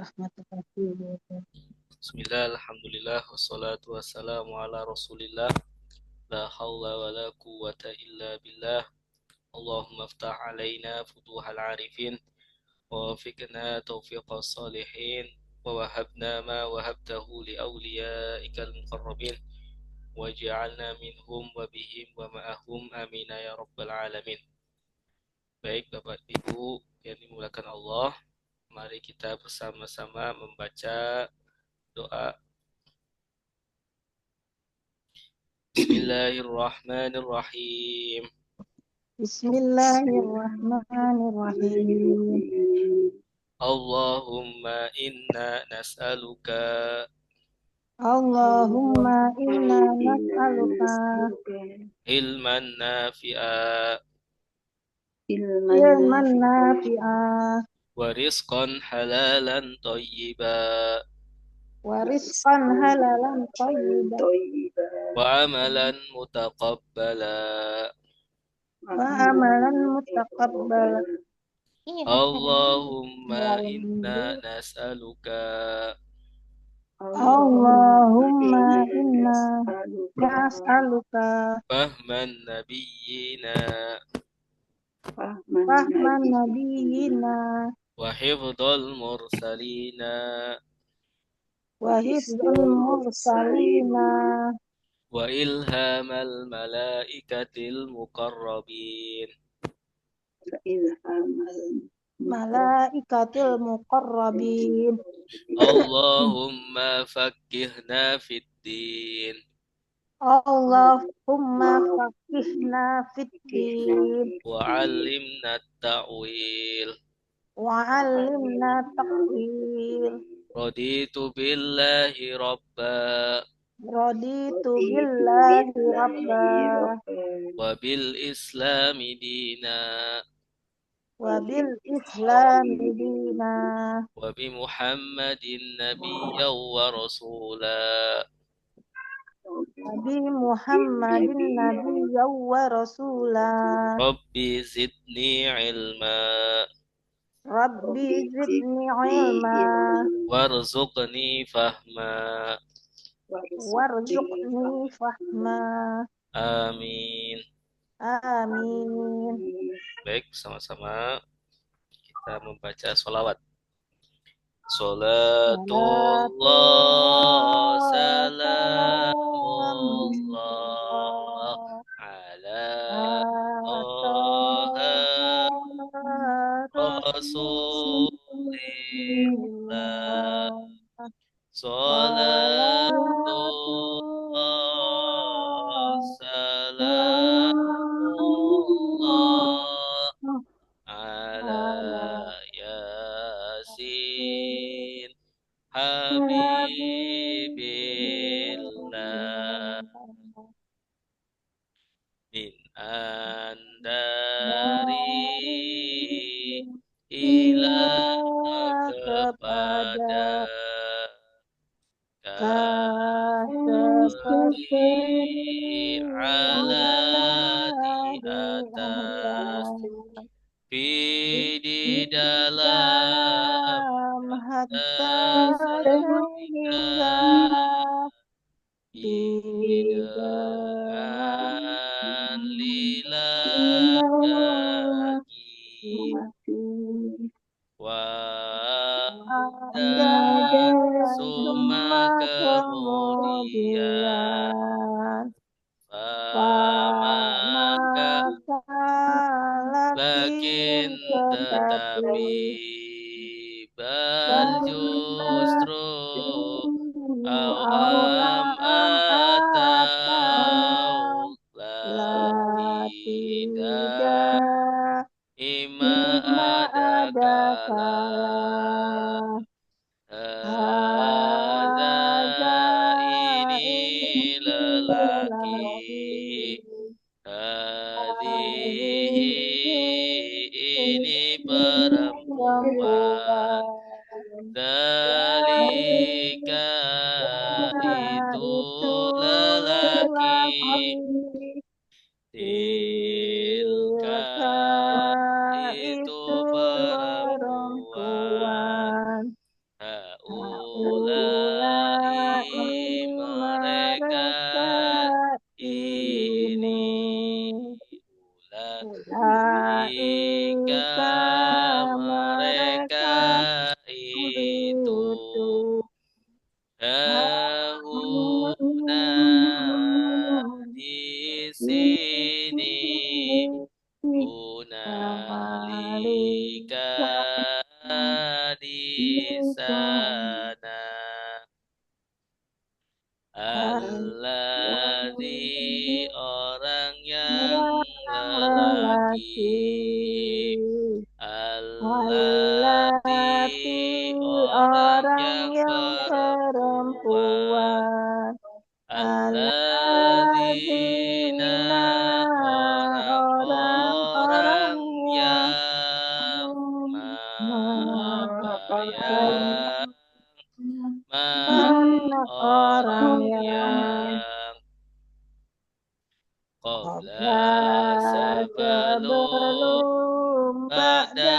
warahmatullahi wabarakatuh. Bismillah, alhamdulillah, wassalatu wassalamu ala rasulillah. La hawla wa la quwwata illa billah. Allahumma aftah alaina futuhal arifin. Wa wafiqna taufiqas salihin. Wa wahabna ma wahabtahu li awliyaikal muqarrabin. Waj'alna minhum wa bihim wa ma'ahum amina ya rabbal alamin. Baik Bapak Ibu yang dimuliakan Allah, mari kita bersama-sama membaca doa. Bismillahirrahmanirrahim. Bismillahirrahmanirrahim. Allahumma inna nas'aluka Allahumma inna nas'aluka ilman nafi'a ilman nafi'ah wa rizqan halalan thayyiba wa rizqan halalan thayyiban wa amalan mutaqabbala. wa amalan mutaqabbalan. Allahumma inna nas'aluka Allahumma inna nas'aluka fahman nabiyyina fahman nabiyyina wa hifdhal mursalina wa hifdzal mursalina wa ilhamal malaikatil muqarrabin. malaikatil muqarrabin. Allahumma faqqihna fid din Allahumma faqihna fid-din wa 'allimna ta'wil. wa 'allimna ta'wil. Raditu billahi rabba Raditu billahi rabba wa bil islami dina wa bil islami dina wa bi Muhammadin nabiyyan wa rasula. Nabi Muhammadin nabiyyan wa rasula. Rabbi zidni ilma Rabbi zidni ilma warzuqni fahma. warzuqni fahma. Amin. Amin. Baik, sama-sama kita membaca sholawat. Salatullah salamullah ala toha rasulillah. Salatullah salamullah ala Yasin Habibillah min andari ila kepada kasih ala di atas di dalam hatta sehingga dengan lillah lagi wa summa kemudian maka lakin tetapi bal justru awam atau la tidak ima ada kala hadza ini lelaki hadhihi ini perempuan dalika itu lelaki tilka itu perempuan haulai mereka ini ulaika Ulaika mereka mereka itu itu hahuna di sini hunalika di sana alladzi orang yang lelaki allati orang orang yang yang perempuan perempuan alladzina alladzina orang-orang orang-orang yang yang apa memakai yang mana orang orang yang yang qabla Qabla sebelum sebelum pada pada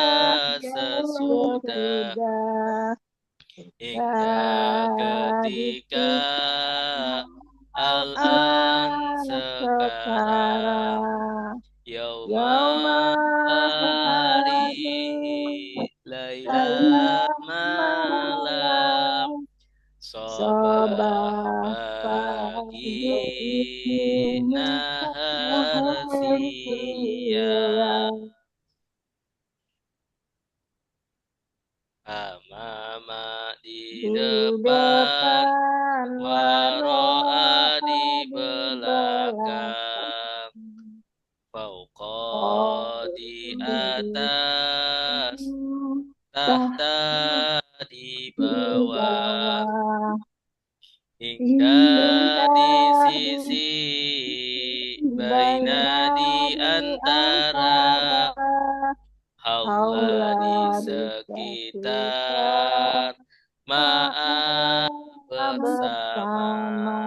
sesudah sesudah hingga ketika jadi al-an sekarang sekarang yauma yauma hari hari laila malam malam sabah sabah pagi pagi nahar siang siang amama di di depan depan waro'a waro'a di di belakang belakang fauqa di di atas tahta tahta di di bawah bawah hingga hingga di di sisi baina baina di di antara antara haula haula di di sekitar sekitar ma'a bersama bersama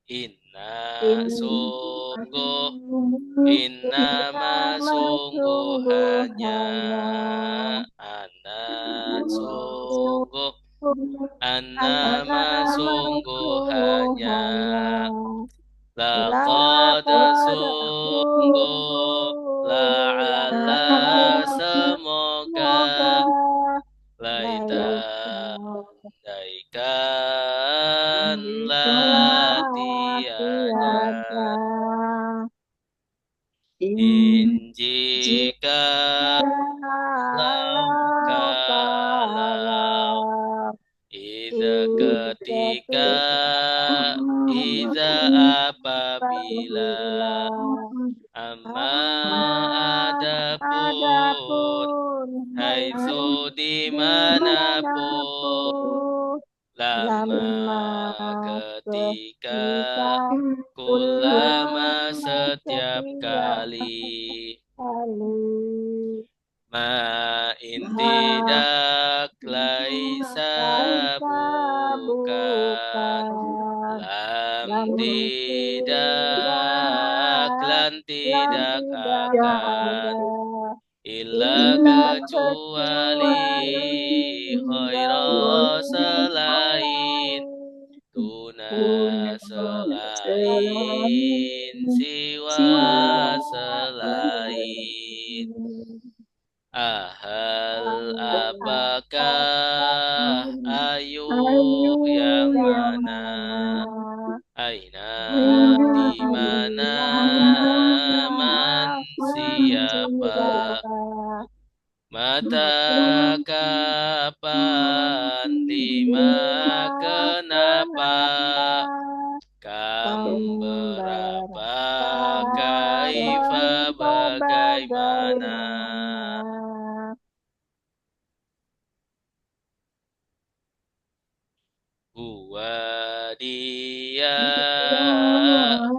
inna sungguh innama Innama sungguhnya sungguhnya anak sungguh annama Annama sungguhnya sungguhnya laqad Laqad sungguh sungguh la'ala semoga Semoga laita layak andaikan la tiada tiada jika Jikalau kalau kalau Iza ketika Iza apabila Amma adapun hai Haitsu dimanapun dimanapun Lama lama ketika ketika Kulama ulama setiap setiap kali kali Ma in Maha tidak laisa Laisa bukan bukan Lam Lam tidak tidak lan Lam tidak tidak akan ada Illa Illa kecuali kecuali khaira selain Tuna selain Siwa selain Ahal apakah ayu Ayu yang yang mana mana Aina Aina di mana man siapa siapa Mata kapan lima kenapa Kam berapa kaifa bagaimana bagaimana Huwa dia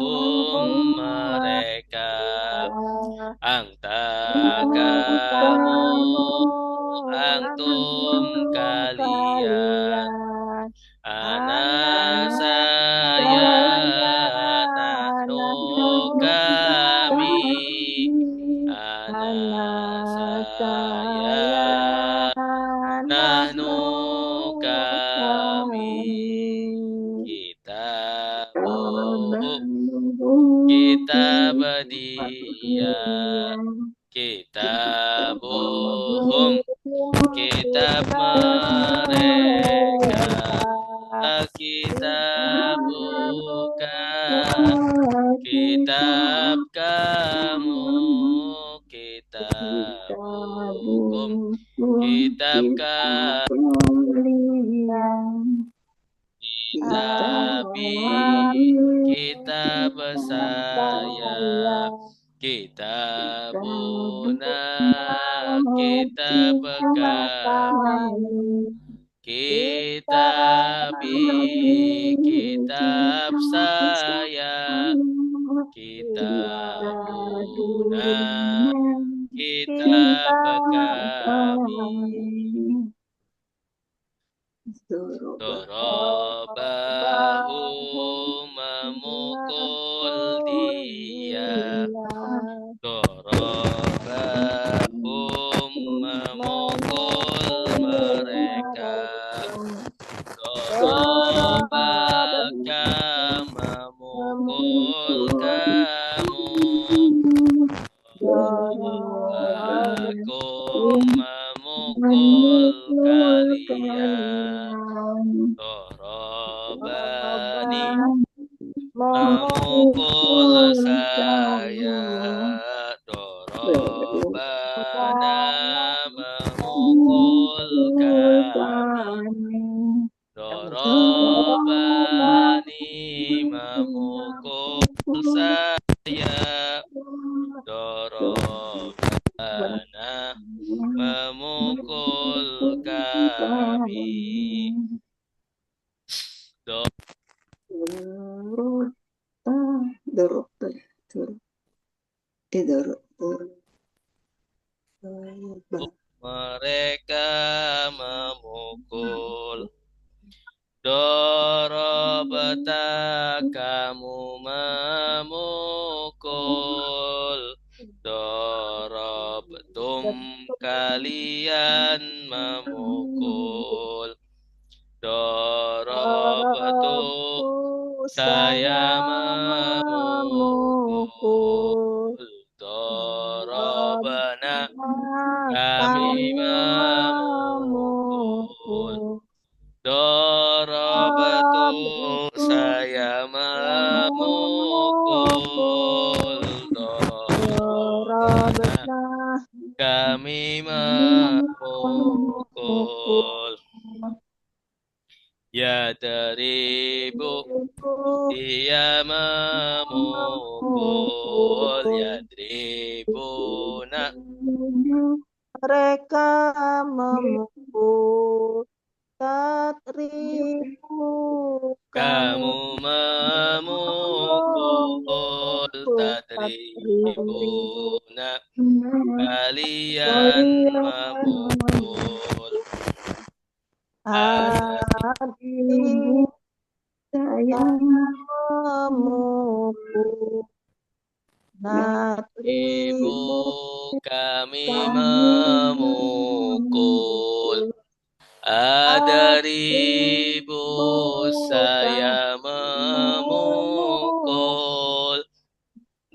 hum mereka Angta kamu Antum antum kalian kalian Ana anak saya saya Nahnu kami kami Ana anak saya saya Nahnu nahnu kitab dia, kitabuhum, kitab mereka, kitabuka, kitab kamu, kitabukum, kitab kitabi, kitab saya, kitabuna, kitab kami, kitabi, kitab saya, kitabuna, kitab kami. Dorobahu memukul dia, dorobahum memukul mereka, dorobaka memukul kamu, dorobakum memukul kalian, dorobani memukul saya, dorobana memukul kami, dorobani memukul saya, dorobana memukul kami, mereka memukul, dorobata kamu memukul, dorobtum kalian memukul, dorobtu saya memukul, dorobana kami memukul, dorobatu saya memukul, dorobana kami memukul, ya teribu dia memukul, ya tribuna mereka memukul, tatribu kamu memukul, tadribuna kalian memukul, Adik saya memukul, ibu kami memukul, ada ribu saya memukul,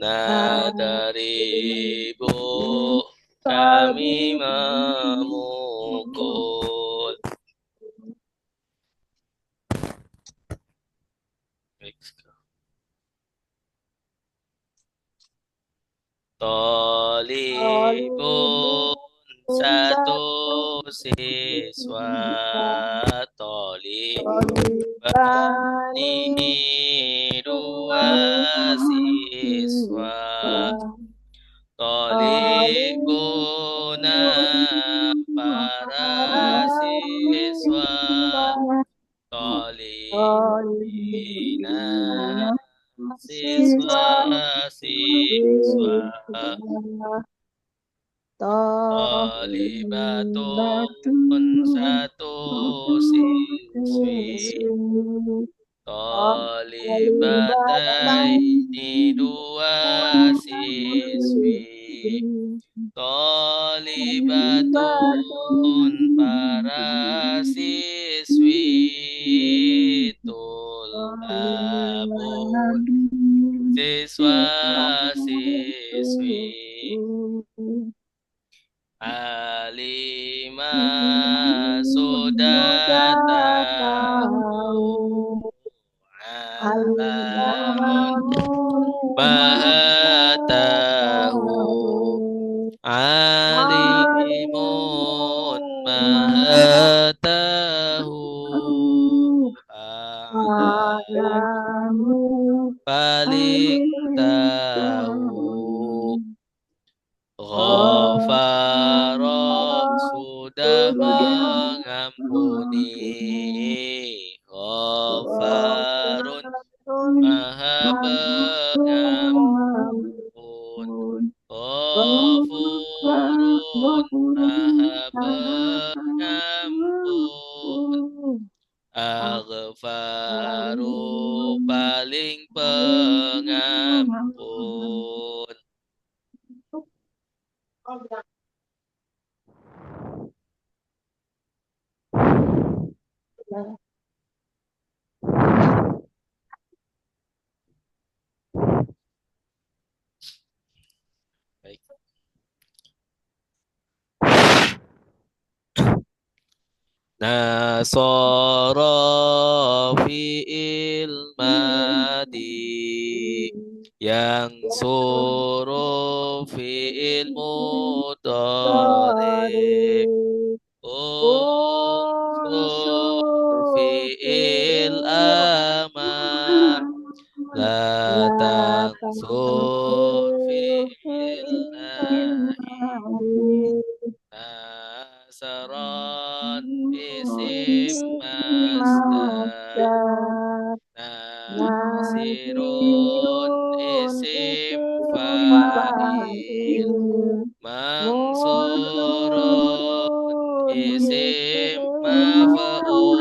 nada ribu kami memukul. Tolibun satu siswa, tolibani dua siswa, tolibuna para siswa, tolibina siswa-siswa, tolibatun satu siswi, tolibataini dua siswi, tolibatun para siswi, tulabun siswa tahu Alamu paling tahu Ghafara sudah mengampuni Ghafarun maha pengampun Ghafurun maha pengampun Aghfaru paling pengampun. Baik. Nasara fi'il madi yang suruh fi'il mudhari unsur fi'il amar la tansur fi'il nahi nasaron isim masdar nasirun isim fa'il mansurun isim maf'ul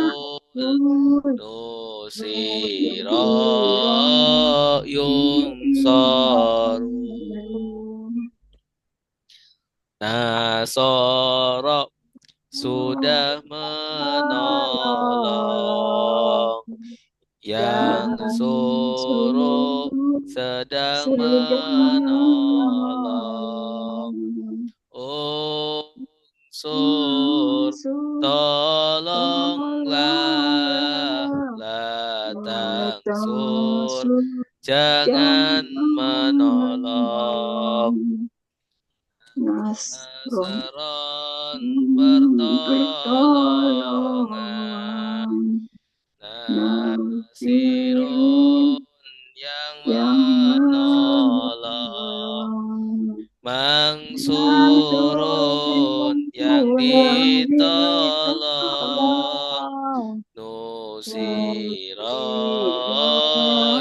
nusira yunsaru nasara sudah menolong yang suruh sedang menolong unsur tolonglah la tangsur jangan menolong nasaron pertolongan nasirun yang menolong mangsurun yang ditolong nusira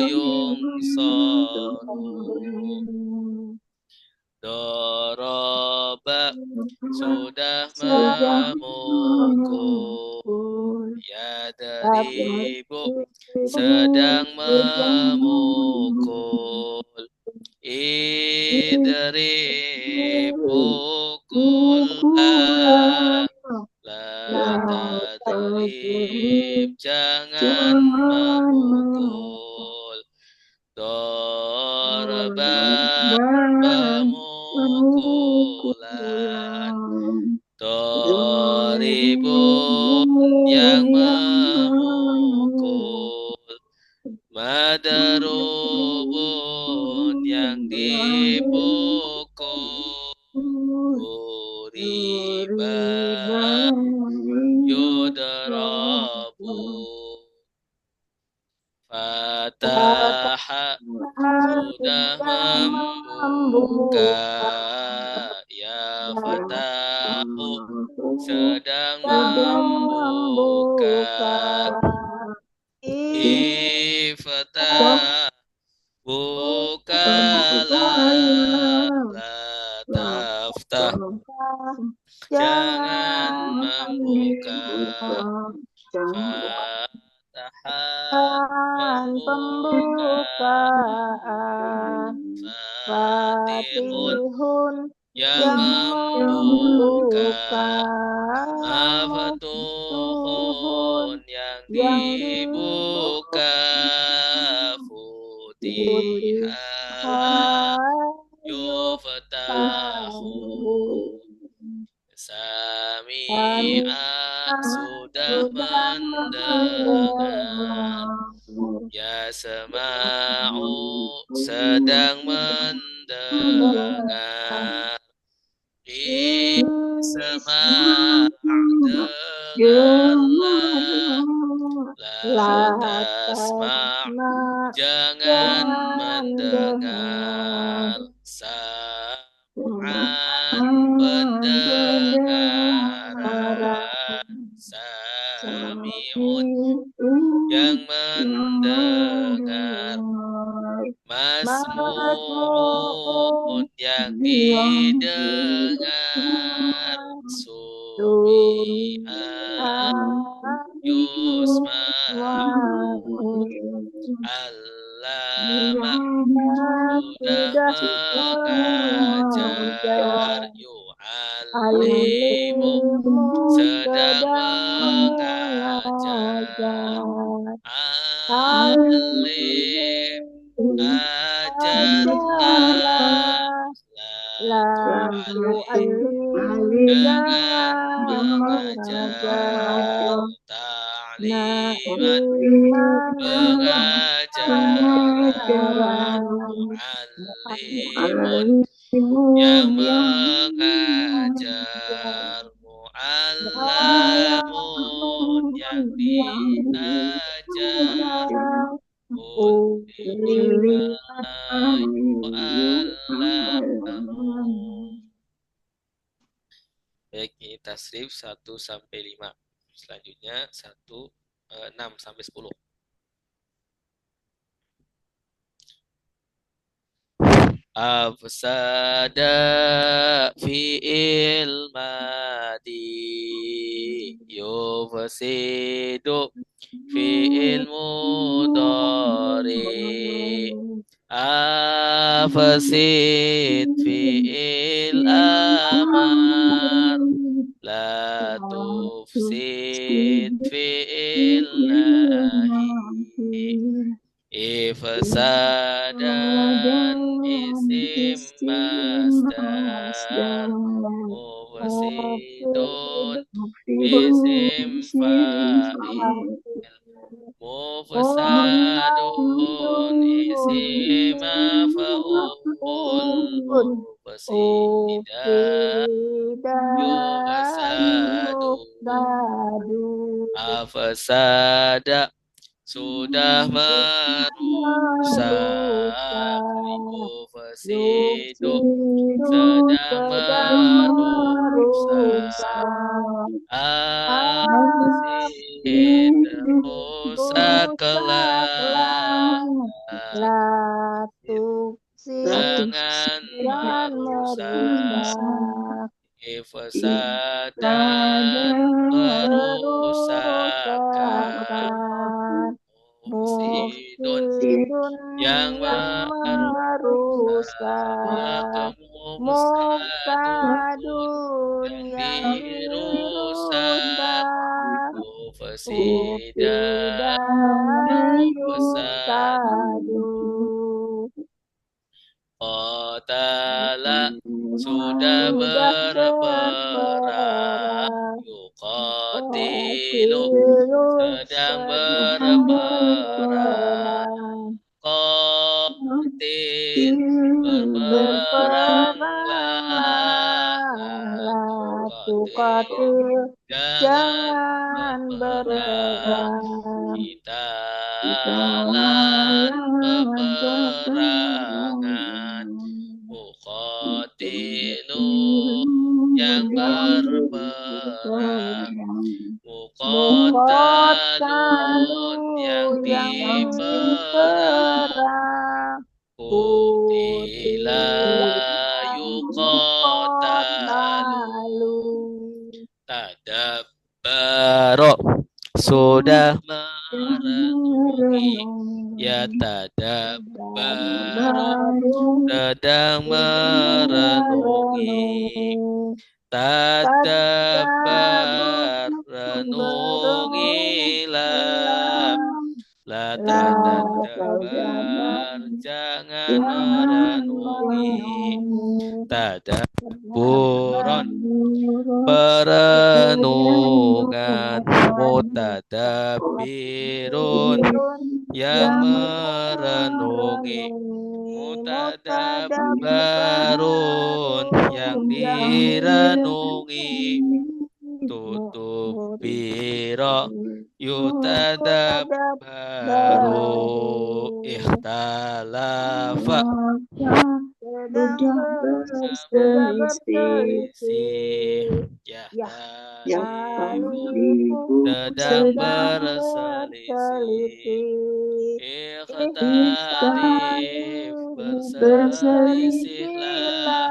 yunsaru Doroba sudah memukul Yadribu sedang memukul Idrib pukullah La tadrib jangan memukul Dorban pemukulan Doribun yang memukul Madarubun yang dipukul Duriba yudrabu Fataha sudah membuka Ya Fatahu sedang membuka Iftah bukalah La taftah jangan membuka Fatahan pembukaan Fatihun yang membuka Mafatuhun yang dibuka Futiha yuftahu Sami'at sudah mendengar Ya sema'u sedang mendengar Isma' dengarlah, la tasma' tasma' jangan jangan mendengar, dengar sam'an pendengaran, sami'un yang mendengar, masmu'un yang didengar, sumi'a yusma'u, allama sudah mengajar, yu'allimu sedang mengajar, alim ajarlah, la tu'allim jangan mengajar, ta'liman pengajaran, mu'allimun yang mengajar, mu'allamun yang diajar, ulima yu'allamu. Baik, ini tasrif 1 sampai 5. Selanjutnya 6 sampai 10. Afsada fi'il madi yufsidu fi'il mudhari, afsid fi'il amar, la tufsid fi'il nahi, ifsadan isim masdar, mufsidun isim fa'il, mufsadun isim maf'ul, mufsidan yufsadu, afsada sudah merusak, yufsidu sedang merusak, afsid rusaklah, jangan merusak, ifsadan merusakan, mufsidun yang merusak, mufsadun yang dirusak, mufsidan yufsadu. Qatala sudah berperang, yuqatilu sedang berperang, qatil berperanglah, la tuqatil jangan berperang, qitalan peperangan, muqatilu yang berperang, muqatalun yang diperang, qutila yuqatalu, tadabbaro sudah merenungi, ya tadabbaru sedang merenungi, tadabbar renungilah, la tadabbar jangan merenungi, tadabburon perenungan, mutadabbirun yang merenungi, mutadabbarun yang direnungi, tutubiro Mutadab yutadabbaru baru ikhtalafa sedang sedang berselisih berselisih ya yahtalifu Yahtalifu sedang sedang berselisih berselisih ikhtalif berselisihlah berselisihlah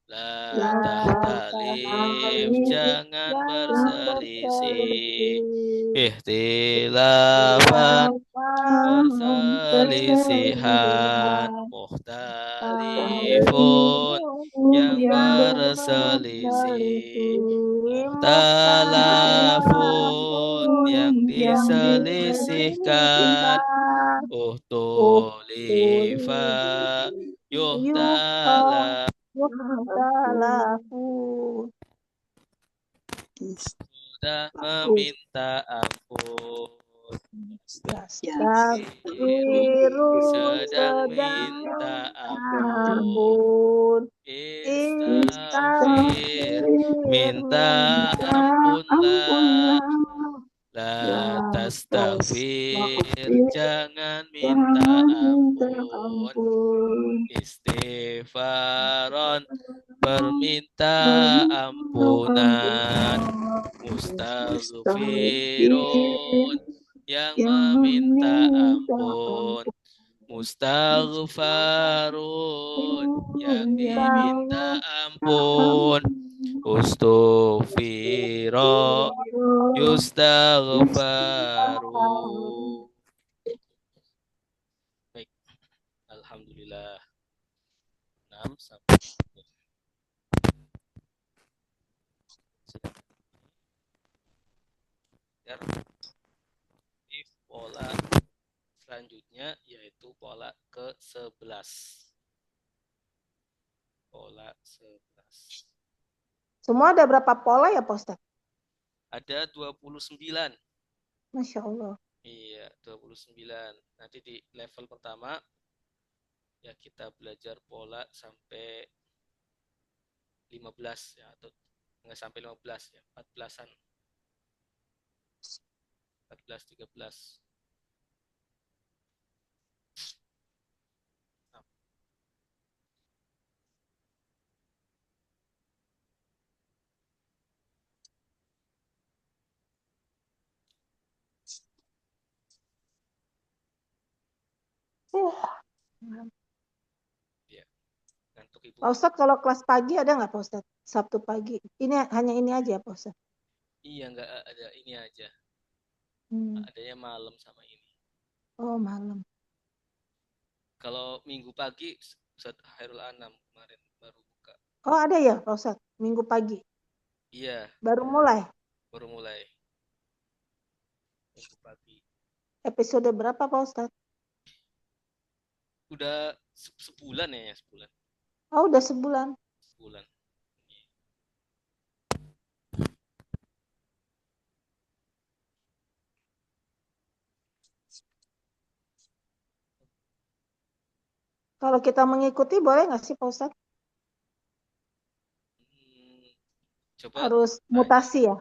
la la tahtalif tahtalif jangan jangan berselisih berselisih ikhtilafan khilafan perselisihan perselisihan mukhtalifun talifun yang yang berselisih berselisih mukhtalafun mukhtalifun yang yang diselisihkan diselisihkan uhtulifa tulis yuha yuhtala mukhtalafun sudah meminta ampun Yastaghfiru sedang sedang minta ampun ampun istaghfir Istaghfir minta minta ampunlah ampunlah la La tastaghfir tastaghfir jangan minta jangan minta ampun ampun istighfaron perminta ampunan ampunan mustaghfirun Mustaghfir yang yang meminta meminta ampun ampun mustaghfarun yang yang diminta ampun ustufiro yustaghfaru. Baik, alhamdulillah. 6 sampai 10. Pola selanjutnya yaitu pola ke-11. Pola 11. Semua ada berapa pola ya Pak Ustaz? Ada 29. Masya Allah. Iya, 29. Nanti di level pertama ya kita belajar pola sampai 15 ya, atau enggak sampai 15 ya, 14-an. 14, 13. Ya, ngantuk Ibu. Pak Ustadz kalau kelas pagi ada nggak Pak Ustadz? Sabtu pagi. Ini hanya ini aja Pak Ustadz. Iya, enggak ada ini aja. Adanya malam sama ini. Oh, malam. Kalau minggu pagi Ustaz Hairul Anam kemarin baru buka. Oh, ada ya Pak Ustadz? Minggu pagi. Iya. Baru mulai. Baru mulai. Minggu pagi. Episode berapa Pak Ustadz? Udah sebulan ya, sebulan. Oh, udah sebulan. Sebulan. Kalau kita mengikuti boleh nggak sih Pak Ustadz? Coba harus tanya. Mutasi ya?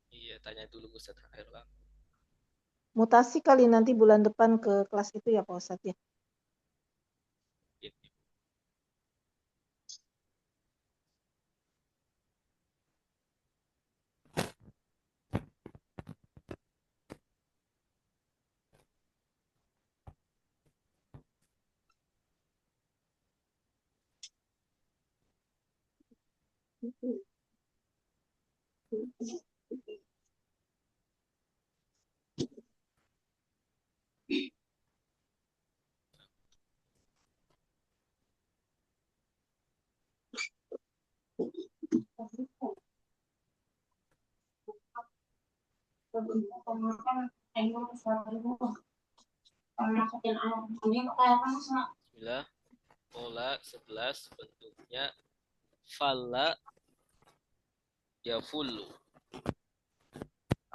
Iya, tanya dulu Ustaz Hairul Anam. Mutasi kali nanti bulan depan ke kelas itu ya Pak Ustadz ya? Gitu. Bismillah. Pola 11 bentuknya falla yafullu.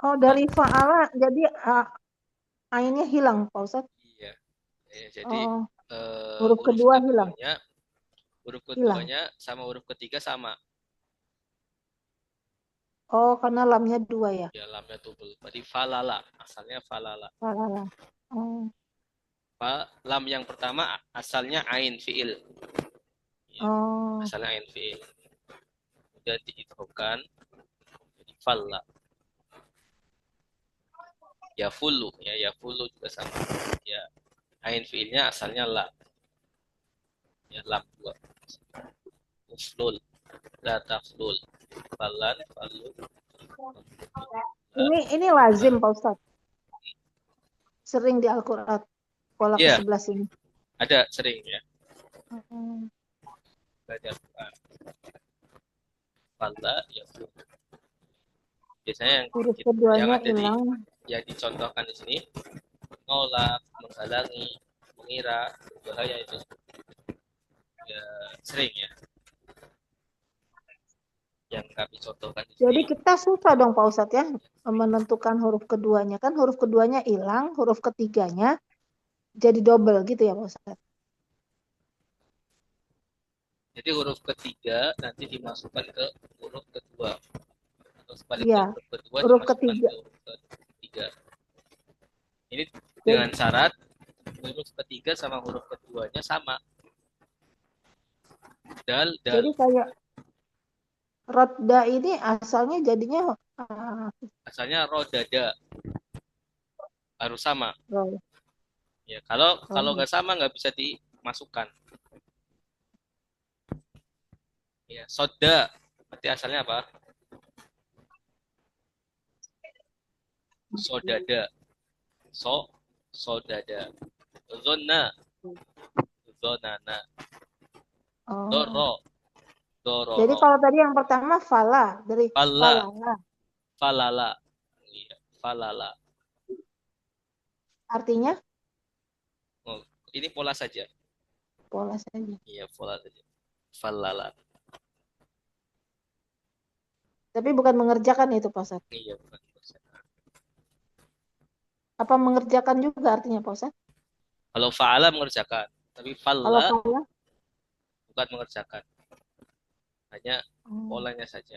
Oh, dari fa'ala jadi ainnya hilang Pak Ustadz? Iya. Jadi huruf kedua hilang. Huruf keduanya sama huruf ketiga sama. Oh, karena lamnya 2 ya. Ya, lamnya double. Berarti falala. Asalnya falala. Falala. Oh. Lam yang pertama asalnya ain fiil. Ya, Oh. asalnya ain fiil. Kemudian diidghamkan jadi falla. Ya fulu. Ya fulu juga sama. Ya, ain fiilnya asalnya la. Ya, lam 2. Uflul. La taflul. Falan, falu. Ini lazim Pak Ustadz. Sering di Al-Qur'an pola Iya, ke-11 ini. ada sering ya. Hmm. Belajar Quran. Falla, ya fulu. Biasanya Huruf yang keduanya ada hilang. yang dicontohkan di sini menolak, menghalangi, mengira, bahaya itu ya sering ya yang kami contohkan di sini. Jadi kita susah dong Pak Ustadz ya menentukan huruf keduanya. Kan huruf keduanya hilang, huruf ketiganya jadi double gitu ya Pak Ustadz. Jadi huruf ketiga nanti dimasukkan ke huruf kedua atau Iya, sebaliknya huruf kedua huruf dimasukkan ketiga. ke huruf ketiga. Ini Jadi, dengan syarat huruf ketiga sama huruf keduanya sama. Dal, dal. jadi kayak rodda ini asalnya jadinya Asalnya rodada harus sama. oh, Ya, kalau kalau oh. nggak sama nggak bisa dimasukkan. Ya, soda. Berarti asalnya apa? Sodada. Sodada. Zona. Zonana. Oh. Doro. Jadi Dororo. kalau tadi yang pertama fala dari Fala. falala Falala. Iya, falala. artinya Oh, ini pola saja. pola saja. Iya, pola saja. Falala. Tapi bukan mengerjakan itu Pak Ustadz. Iya, bukan. Apa mengerjakan juga artinya Pak Ustadz? Kalau fa'ala mengerjakan, tapi Kalau falla fala bukan mengerjakan. Hanya oh. polanya saja.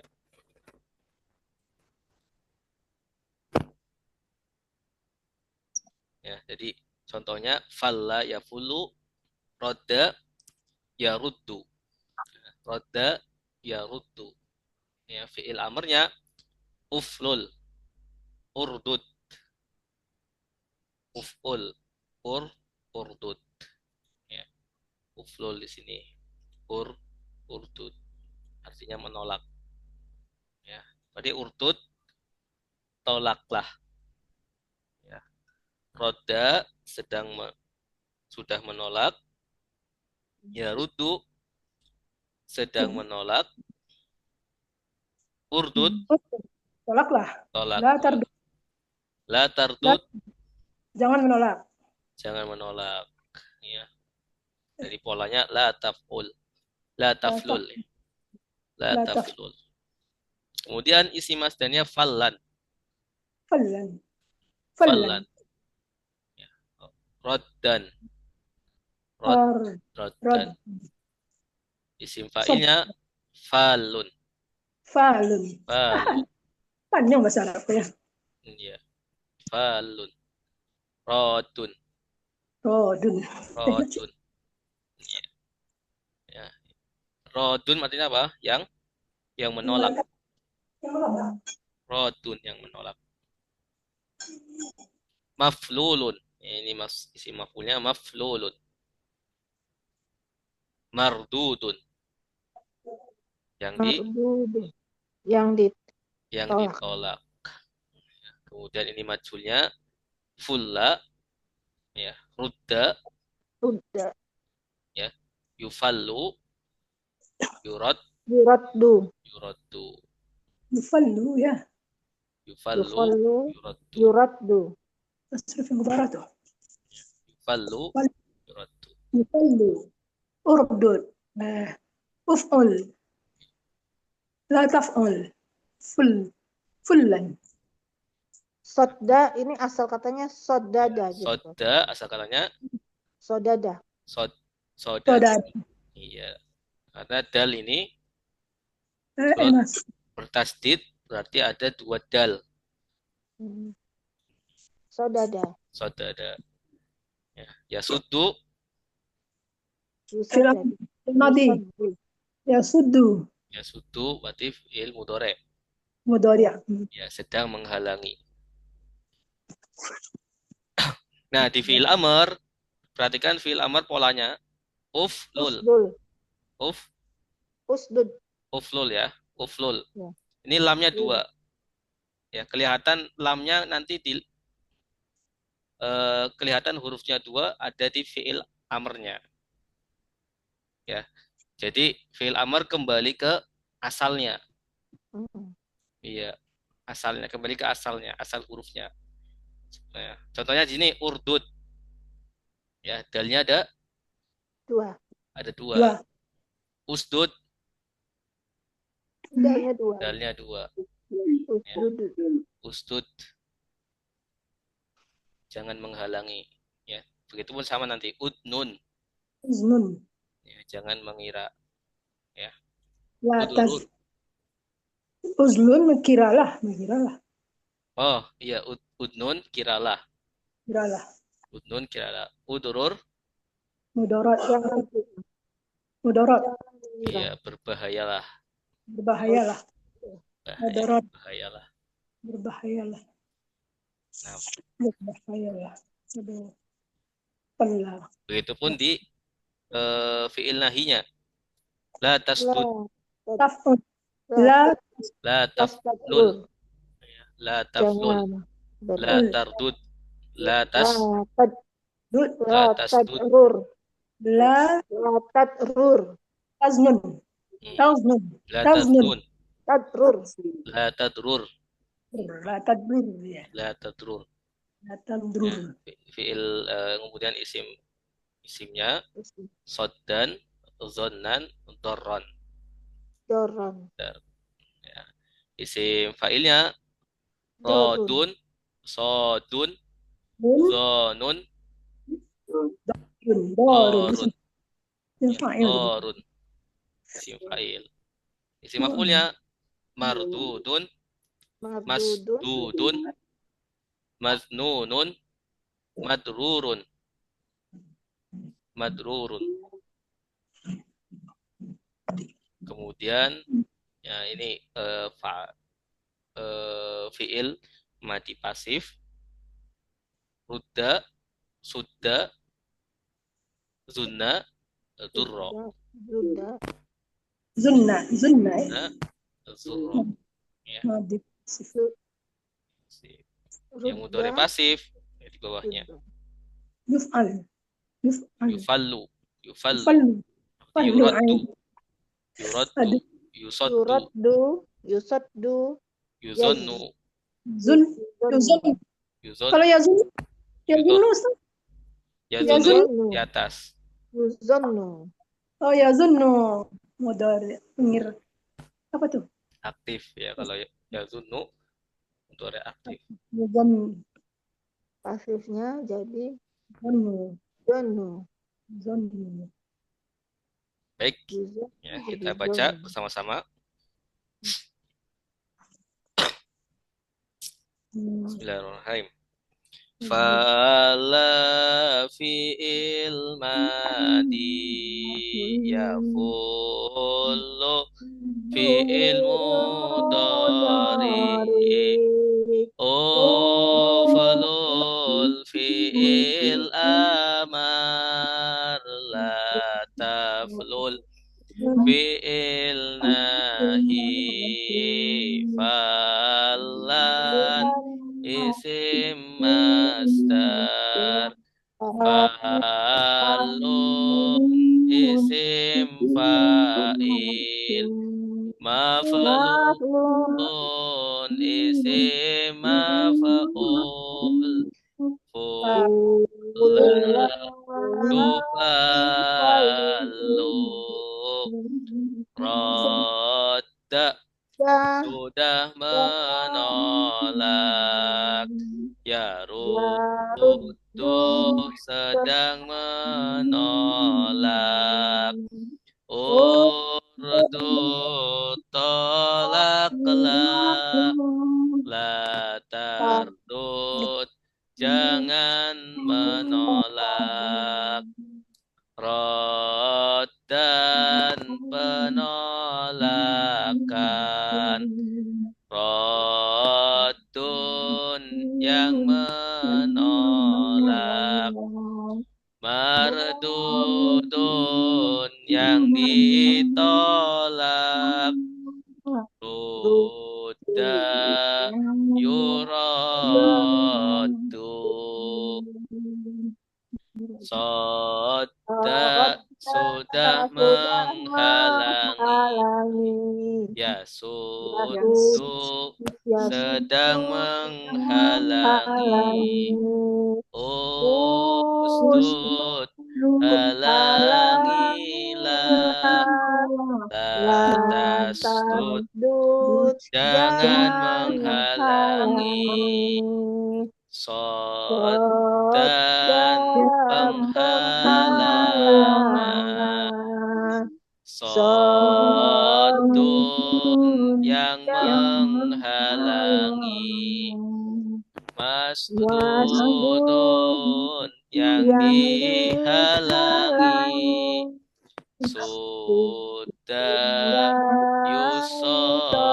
Ya, jadi contohnya falla yafulu, roda yaruddu. Roda yaruddu. Ya, fi'il amrnya uflul, urdud, uful, urdud. Ya, uflul di sini. Urdud. Artinya menolak. Ya, berarti urdud tolaklah. Ya, roda sudah menolak. Yaruddu sedang menolak. Urdud Tolaklah. tolak. La tardud. La tardud Jangan menolak. jangan menolak. Ya. Dari polanya la taf'ul, la taflul, la La taf. taflul. Kemudian isi masdarnya fallan, Fallan. fallan. Fallan. Ya. Roddan, Or. roddan. Rod. Isim Sob. fa'ilnya falun, Falun. falun. Panjang bahasa Arab ya. Ya, falun. Rodun, Rodun. rodun. Ya. Ya. Rodun artinya apa? Yang menolak. Rodun yang menolak. Maflulun. Ini isim maf'ulnya maflulun. Mardudun. Yang Mardud yang ditolak. ditolak. Kemudian ini majhulnya fulla, ya, rudda, Udah ya, yufallu, yurad, yuraddu yuraddu, Yufallu ya. yufallu, yufallu yuraddu, yuraddu Tasrif mubarakatuh. yufallu, yuraddu. Yufallu. Urdud. Uf'ul. La taf'ul. Full. Fullan. sodda ini asal katanya sodada gitu Pak. Soda asal katanya Sodada soda. Soda. Iya. Karena dal ini Emas. bertasdid berarti ada 2 dal. Sodada. Sodada. Ya, yasuddu. Fi'il Yusaddadu. madi. Yusaddu. Yasuddu. Yasuddu berarti fi'il mudhari'. Mudhari'. Ya, sedang menghalangi. Nah, di fi'il amr, perhatikan fi'il amr polanya. Uflul. Usdul. Uf, Usdud. uflul ya. Uflul. Ya. Ini lamnya 2. Ya, kelihatan lamnya nanti di kelihatan hurufnya 2 ada di fi'il amrnya. Ya. Jadi fi'il amr kembali ke asalnya. Iya, asalnya kembali ke asalnya, asal hurufnya. Nah, contohnya di sini urdud. Ya, dalnya ada 2. ada 2. Usdud, Dalnya 2. dalnya 2. Usdud. Usdud. Jangan menghalangi. Ya, begitupun sama nanti udnun. Uznun. Ya, jangan mengira. Ya. La Udurur. tas. Uzlun kiralah. Oh, iya, udnun kiralah. Kiralah. Udnun kiralah. Udurur. Mudarat. Jangan Mudarat. mengira. Iya, berbahayalah. Berbahayalah. Mudarat. Berbahayalah. Berbahayalah. Nah, Berbahayalah. Aduh. Pelah. begitupun di fi'il nahinya. La tasdud. Taf'ul. La La taflul. tastadul. La taflul. Jangan. La tardud. La Dud. tasdud. tadrur. La La tadrur. taznun. Taznun. La Taznun. tadrun. Tadrur. La tadrur. La tadbur. Ya. La tadrur. La tadrur. Fi'il kemudian isimnya soddan, zonnan, dorron. Doron. Ya. Isim fa'ilnya Dorun. rodun, sodun, Dun. zonun, Dun. Dorun. dorun. Isim fa'il. Dorun. Isim fa'il. Isim maf'ulnya mardudun, Mardudun. masdudun, maznunun, madrurun. Madrurun. Kemudian ya ini fi'il madi pasif, rudda, sudda, zunna, durra. Zuda. Zunna. Zunna. Nah, zurra. Ya. Madi. Yang mudhari pasif ya, di bawahnya. Yuf'al. Yuf'al. Yufallu, yufallu, Fallu. Fallu. yuraddu, yuraddu, yusaddu, Yuraddu. Yusaddu. yuzannu, Zun. Yuzun. yuzon, Kalau yazun. Yazun Ustaz. yazunnu di atas. Yuzannu. Oh yazunnu. Mudhari. Ngir. Apa tuh? Aktif ya, kalau yazunnu mudhari aktif. Yazun. Pasifnya jadi Zannu. Zannu. Zannu. Baik, Yuzannu ya, jadi kita baca zannu. bersama-sama. Bismillahirrahmanirrahim. Fala fi'il madi yafullu fi'il mudhari falul fi'il amar la taflul fi'il nahi falan isim masdar falun isim fa'il maf'ulun isim maf'ul fulan fallu radda sudah menolak ya ruddu sedang menolak urdu tolaklah jangan menolak. Raddan, penolakan. Raddun, yang menolak. Mardudun, yang ditolak. Rudda, yuraddu. Sodda, sudah menghalangi. Ya, suddu, sedang menghalangi. Ustud, halangilah. La tastud, jangan menghalangi. Soddan, penghalangan. Soddun, yang menghalangi. Masdudun, yang dihalangi. Sudah yusoddu.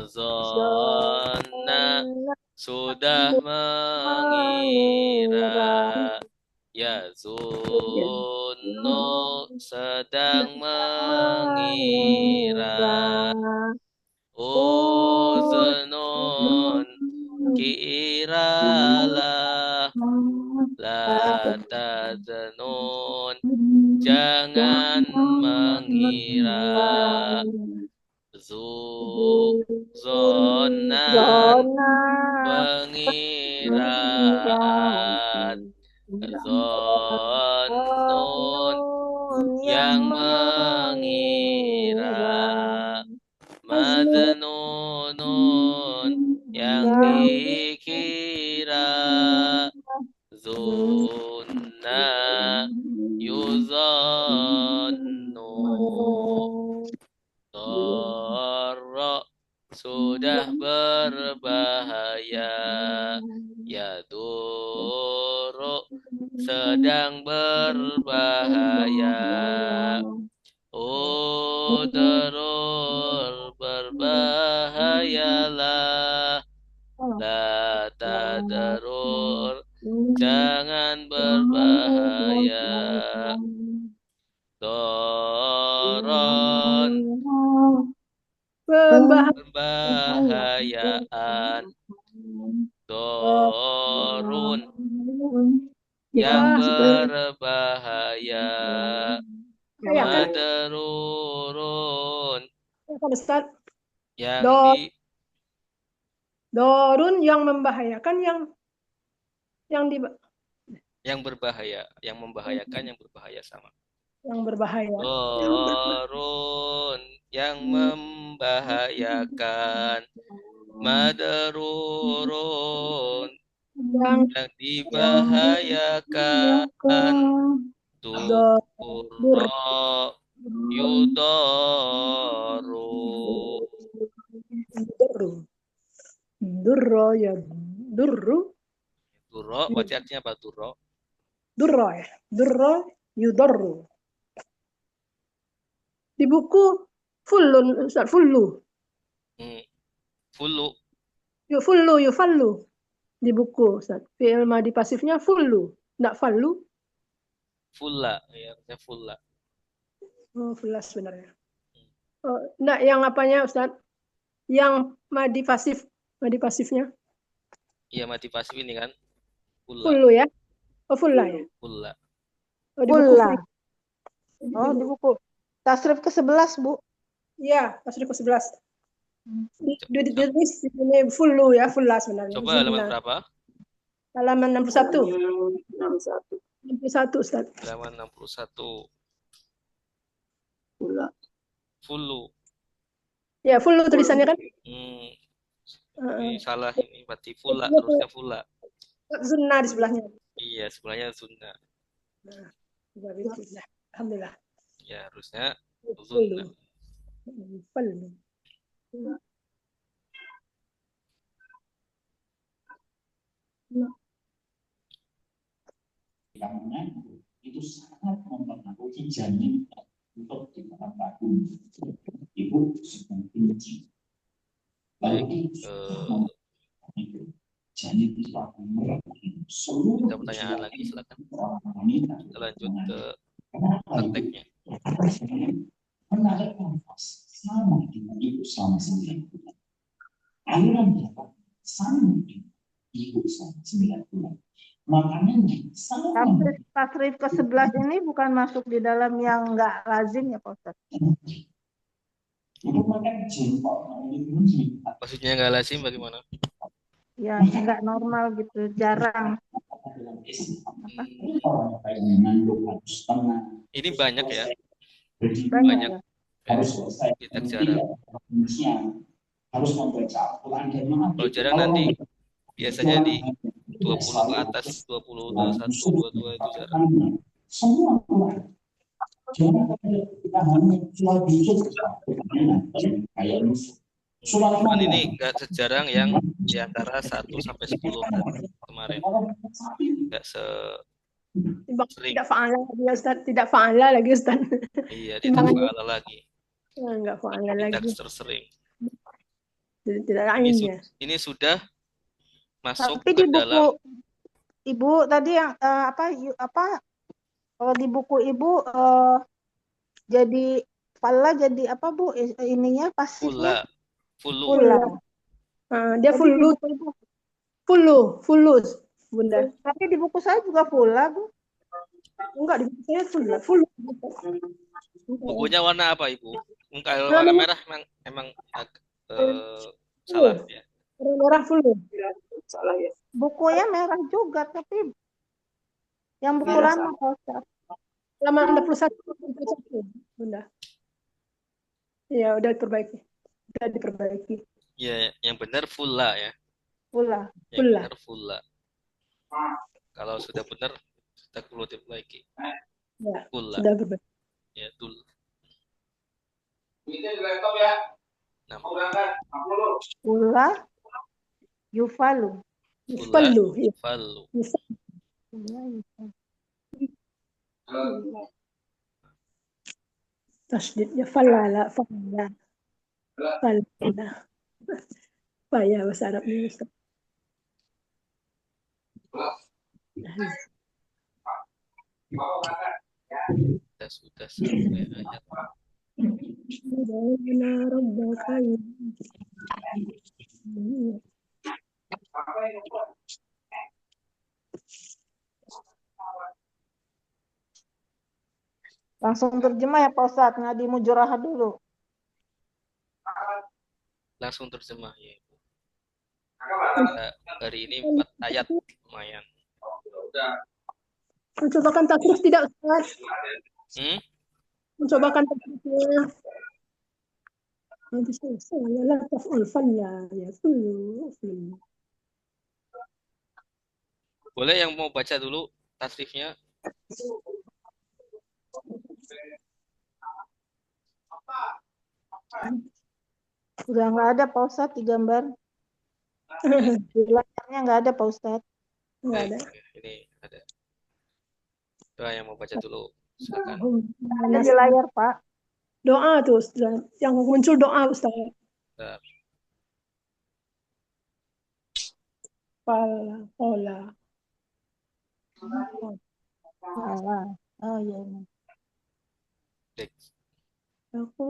Zona, sudah mengira. Ya, zunnu, sedang mengira. Uznun, kiralah. La tazanun, jangan mengira. Zonan, pengiraan. Zonnun, yang mengira. Madnunun, yang dikira. Zunna, yuzannu. Dorro, sudah berbahaya. Ya, doro, sedang berbahaya. Udarul, berbahayalah. La tadarur, jangan berbahaya. Doron, pembahayaan. Dorun, yang berbahaya. Madarurun, Ustaz, yang dorun yang membahayakan, yang berbahaya, yang membahayakan, yang berbahaya sama. yang berbahaya. Dorun, yang membahayakan. Madarurun, yang dibahayakan. Durro, yudoru. Durro ya, durru. Durro, berarti artinya apa durro? Durro ya, durro yudorru. Di buku fullun, Ustaz, fullu. Fullu. Yufallu. Di buku, Ustaz. Fi'il madi pasifnya fullu, enggak fallu. Fulla, ya, artinya fulla. Oh, fulla sebenarnya. Oh, enggak, yang apanya, Ustaz? Yang madi pasifnya? Iya, madi pasif ini kan. Fulla. Fullu ya? Oh, fulla ya? Fulla. Oh, di buku Fulla. Oh, di buku. Tasrif ke-11, Bu. Iya, tasrif ke-11. Ditulis di sini fullu ya, fulla sebenarnya. Coba halaman berapa? Halaman 61. 61, Ustaz. Halaman 61. Fullu. Ya, fullu tulisannya kan? Ini salah ini, berarti fulla, terusnya fulla. Sunnah di sebelahnya. Iya, sebelahnya sunnah. Nah, alhamdulillah. Ya, harusnya sunnah. Fullu. yang mengandung itu sangat mempengaruhi janin untuk di dalam kandung ibu sedang tinggi. Lalu janin itu akan meraih seluruh pertanyaan lagi, silakan. wanita. Kita lanjut ke prakteknya. Menarik nafas sama dengan ibu selama 9 bulan. Aliran darah sama dengan ibu selama 9 bulan. Makanannya sama. Tasrif ke-11 ini bukan masuk di dalam yang nggak lazim ya Pak Ustadz? Maksudnya nggak lazim bagaimana? Ya nggak normal gitu, jarang. Ini banyak ya. Banyak ya. Kita jarang. Kalau jarang nanti biasanya di 20 ke atas, 20, 21, 22 itu jarang. Semua Cuman ini nggak sejarang yang di antara 1 sampai 10 kan kemarin. Nggak sering. Tidak fa'ala lagi Ustaz, tidak fa'ala lagi Ustaz. Iya, tidak fa'ala lagi. Enggak fa'ala lagi. Tidak tersering. Tidak lainnya. Ini sudah masuk Tapi ke di buku dalam Ibu tadi yang kalau di buku Ibu jadi falla jadi apa Bu ininya pasifnya? Fulu. Dia fulus Bunda. Tapi di buku saya juga fulla Bu. Enggak, di buku saya full. Bukunya warna apa Ibu? Kalau warna merah emang salah ya. Warna merah full. Salah ya. Bukunya merah juga tapi yang buku lama Pak Ustaz. Halaman 61 Bunda. Ya, udah diperbaiki. Ya, yang benar fulla ya. Fulla. Yang benar fulla. Kalau sudah benar kita kelutin lagi. Ya, fulla. Sudah berbaiki. Ya, dul. Ini di laptop ya. Nah, Fulla yufalu. Tasdidnya falala. Payah bahasa Arabnya Ustaz. Sudah sampai ayat. Langsung terjemah ya Pak Ustadz, nggak di mujaraha dulu. Langsung terjemah ya Ibu. Hari ini 4 ayat lumayan. Mencobakan takrif tidak Ustaz? Mencobakan takrifnya. Nanti saya lah taf'ul falla ya fullu. Boleh yang mau baca dulu tasrifnya? Udah nggak ada Pak Ustadz di gambar. Di layarnya nggak ada Pak Ustadz. Nggak ada. Ini ada. Doa yang mau baca dulu. Silakan. Ada di layar Pak. Doa tuh Ustaz. Yang muncul doa Ustaz. Pola. Oh iya. Aku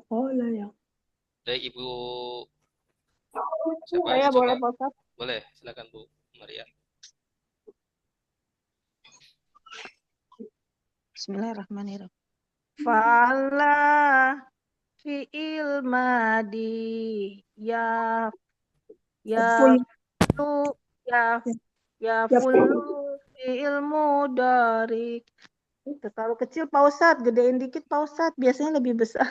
pola ya. Dari Ibu. Saya boleh Pak Ustadz? Boleh, silakan Bu Maria. Bismillahirrahmanirrahim. Fa'ala fi'il madi ya fulu fi'il mudhari. Terlalu kecil Pak Ustadz, gedein dikit Pak Ustadz, biasanya lebih besar.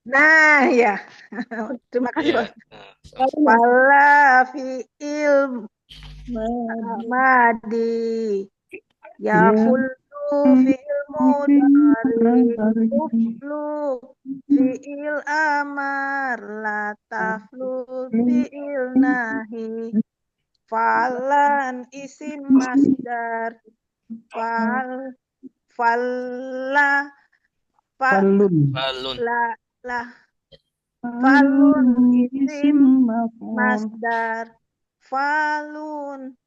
Nah ya, terima kasih Pak Ustadz. Fa'ala fi'il madi ya fulu fi'il mudhari tuflu fi'il amar la taflu fi'il nahi Falan isim masdar. Falla Falun. Falun. falun isim Isim maf'ul. masdar. Falun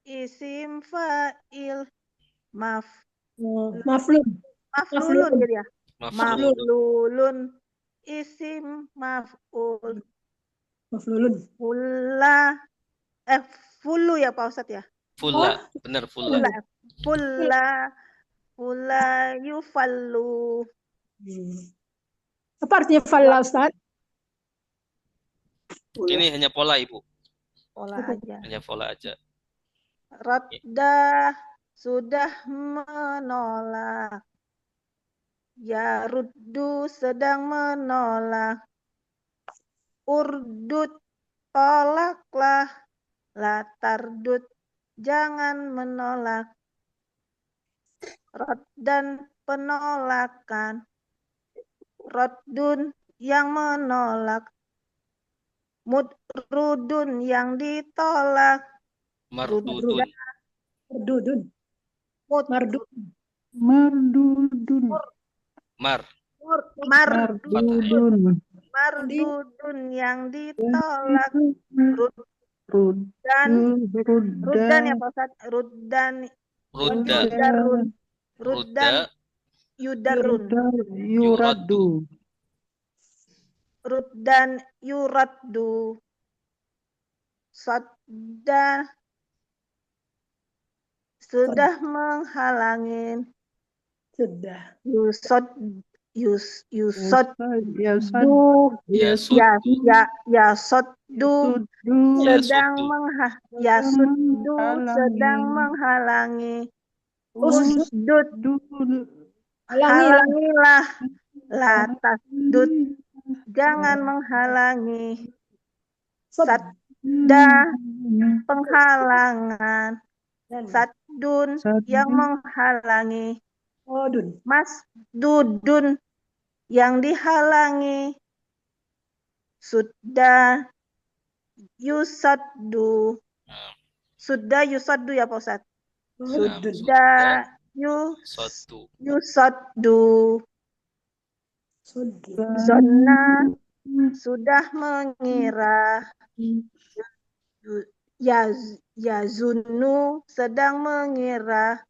isim fa'il. Maflun. Maflulun jadi ya. Maf'ulun. Maflulun isim maf'ul. Maflulun. Fulu ya Pak Ustadz ya. Fulla. Benar, fulla. Fulla yufallu. Apa artinya falla, Ustaz? Ini hanya pola, Ibu. Pola aja. Hanya pola aja. Radda sudah menolak. Ya ruddu sedang menolak. Urdud tolaklah. La tardud jangan menolak. Raddan penolakan. Raddun yang menolak. Mudrudun yang ditolak. Mardudun. Mardudun. Mardud. Mardudun. Mar. Mardudun. Mardudun yang ditolak. Ruddan. Ruddan ya Pak Ustadz. Ruddan Rudda. Rudda. yudarrun. Yuraddu. Ruddan yuraddu. Sadda sudah menghalangin. Sudah. Yusad Yasuddu. yasuddu sedang menghalangi. Usdud halangilah. La tasdud jangan menghalangi. Sadda penghalangan. Saddun yang menghalangi. Masdudun yang dihalangi. Sudah yusaddu. Sudah yusaddu ya Pak Ustadz. Sudah yusaddu. Zonna sudah mengira. Yazunnu sedang mengira.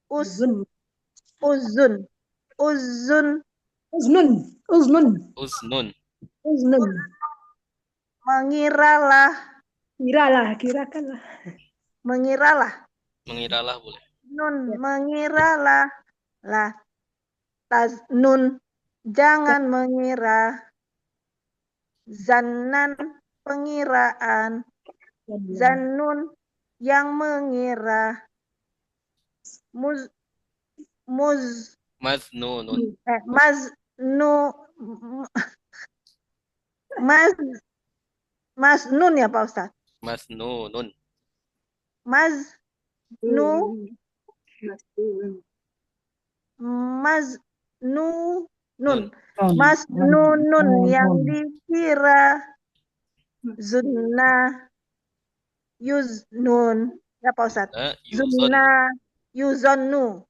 Uznun mengiralah. Kirakanlah. Mengiralah boleh. Nun mengiralah. La taznun jangan mengira. Zannan pengiraan. Zannun yang mengira. Maznunun. Maznun ya Pak Ustadz. Maznunun. Masnunun yang dikira. Zunna yuznun ya Pak Ustadz. Zunna yuzonnu.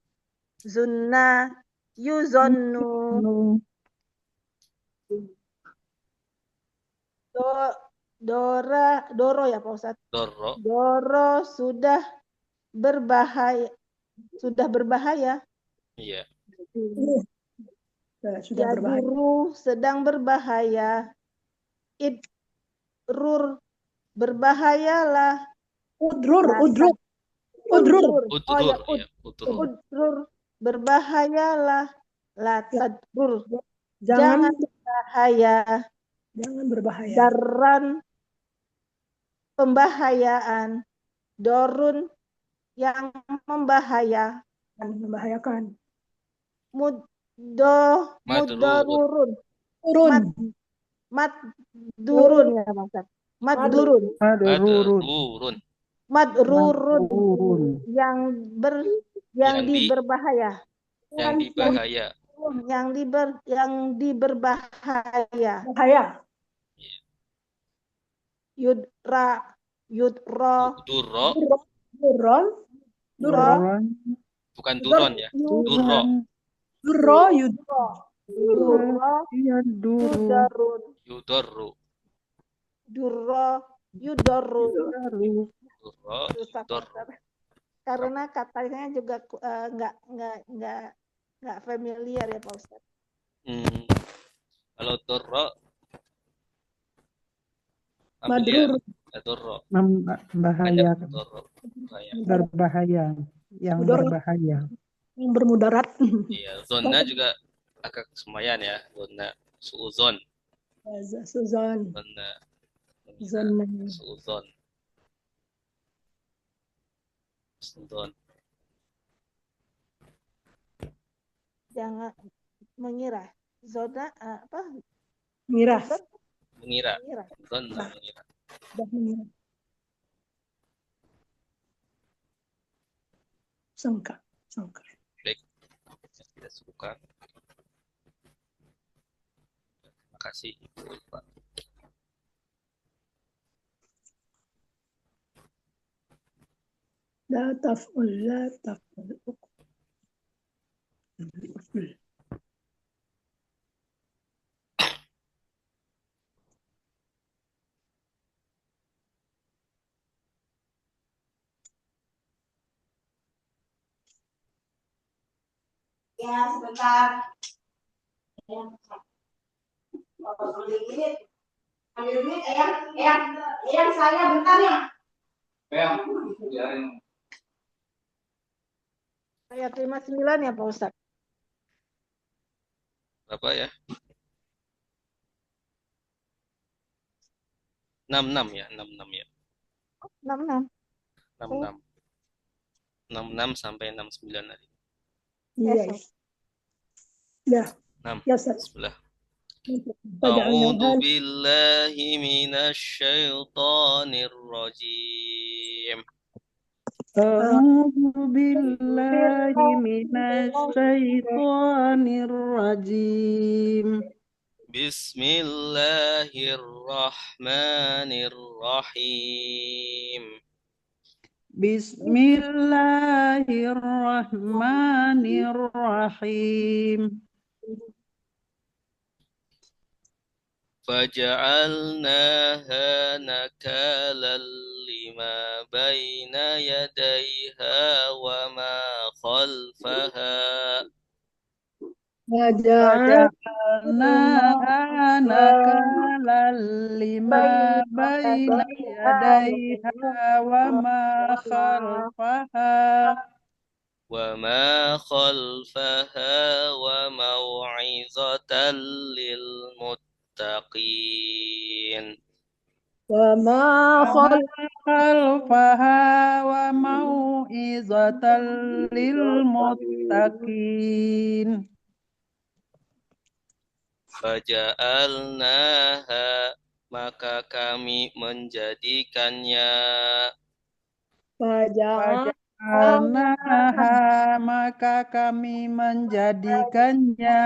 Doro ya Pak Ustadz. Doro sudah berbahaya. Iya. Sudah berbahaya. Yaduru sedang berbahaya. Idrur berbahayalah. Udrur. Berbahayalah. La tadrur Jangan bahaya. Jangan berbahaya. Darran pembahayaan. Dorun yang membahayakan. Mudorurun. Madurun ya Mas. Madrurun yang diberbahaya. Yang diberbahaya. Yudra Yudro. Durro, Duron. Durro. Duron. bukan duron ya. Durro, Durro. Yudro. Durro. Iya, duru. Yudarun. yudorru, Durro. Yudoru. Daru. durro, Susah yudorru. Ustaz. Karena katanya juga nggak familiar ya Pak Ustaz. Kalau durro, ambil Madrur. ya. Durro, Bahaya, banyak durro. Bahaya. berbahaya, yang Mudorot. berbahaya. Yang bermudarat. Iya, zona juga agak semayan ya. Zona, suuzon, Suzon. zona, Zona. suuzon, suuzon. Jangan mengira. Zona apa? Mirah. Mengira, Mengira. zona mengira. Dah mengira. Sangka. Sangka. Baik, tidak suka. Terima kasih Ibu Pak. La taf'ul. La taf'ul. Ya, sebentar. Ambil duit, Eyang, saya bentar ya. Ayat 59 ya Pak Ustaz. Berapa ya? 66 ya, 66 ya. 66. 66. 66 sampai 69 tadi. Iya. Ya. 6. Ya, Ustaz. Bismillah. Faja'alnaha A'udzu billahi minasyaitonir rajim. A'udzu billahi minasyaitonir rajim. Bismillahirrahmanirrahim. Bismillahirrahmanirrahim. فجعلناها نكالا لما بين يديها وما خلفها Faja'alnaha nakalan lima baina yadayha wa ma khalfaha وما خلفها وموعظة للمتقين wa ma khalfaha wa mau'izatan lil muttaqin. Faja'alnaha, maka kami menjadikannya. Faja'alnaha, maka kami menjadikannya.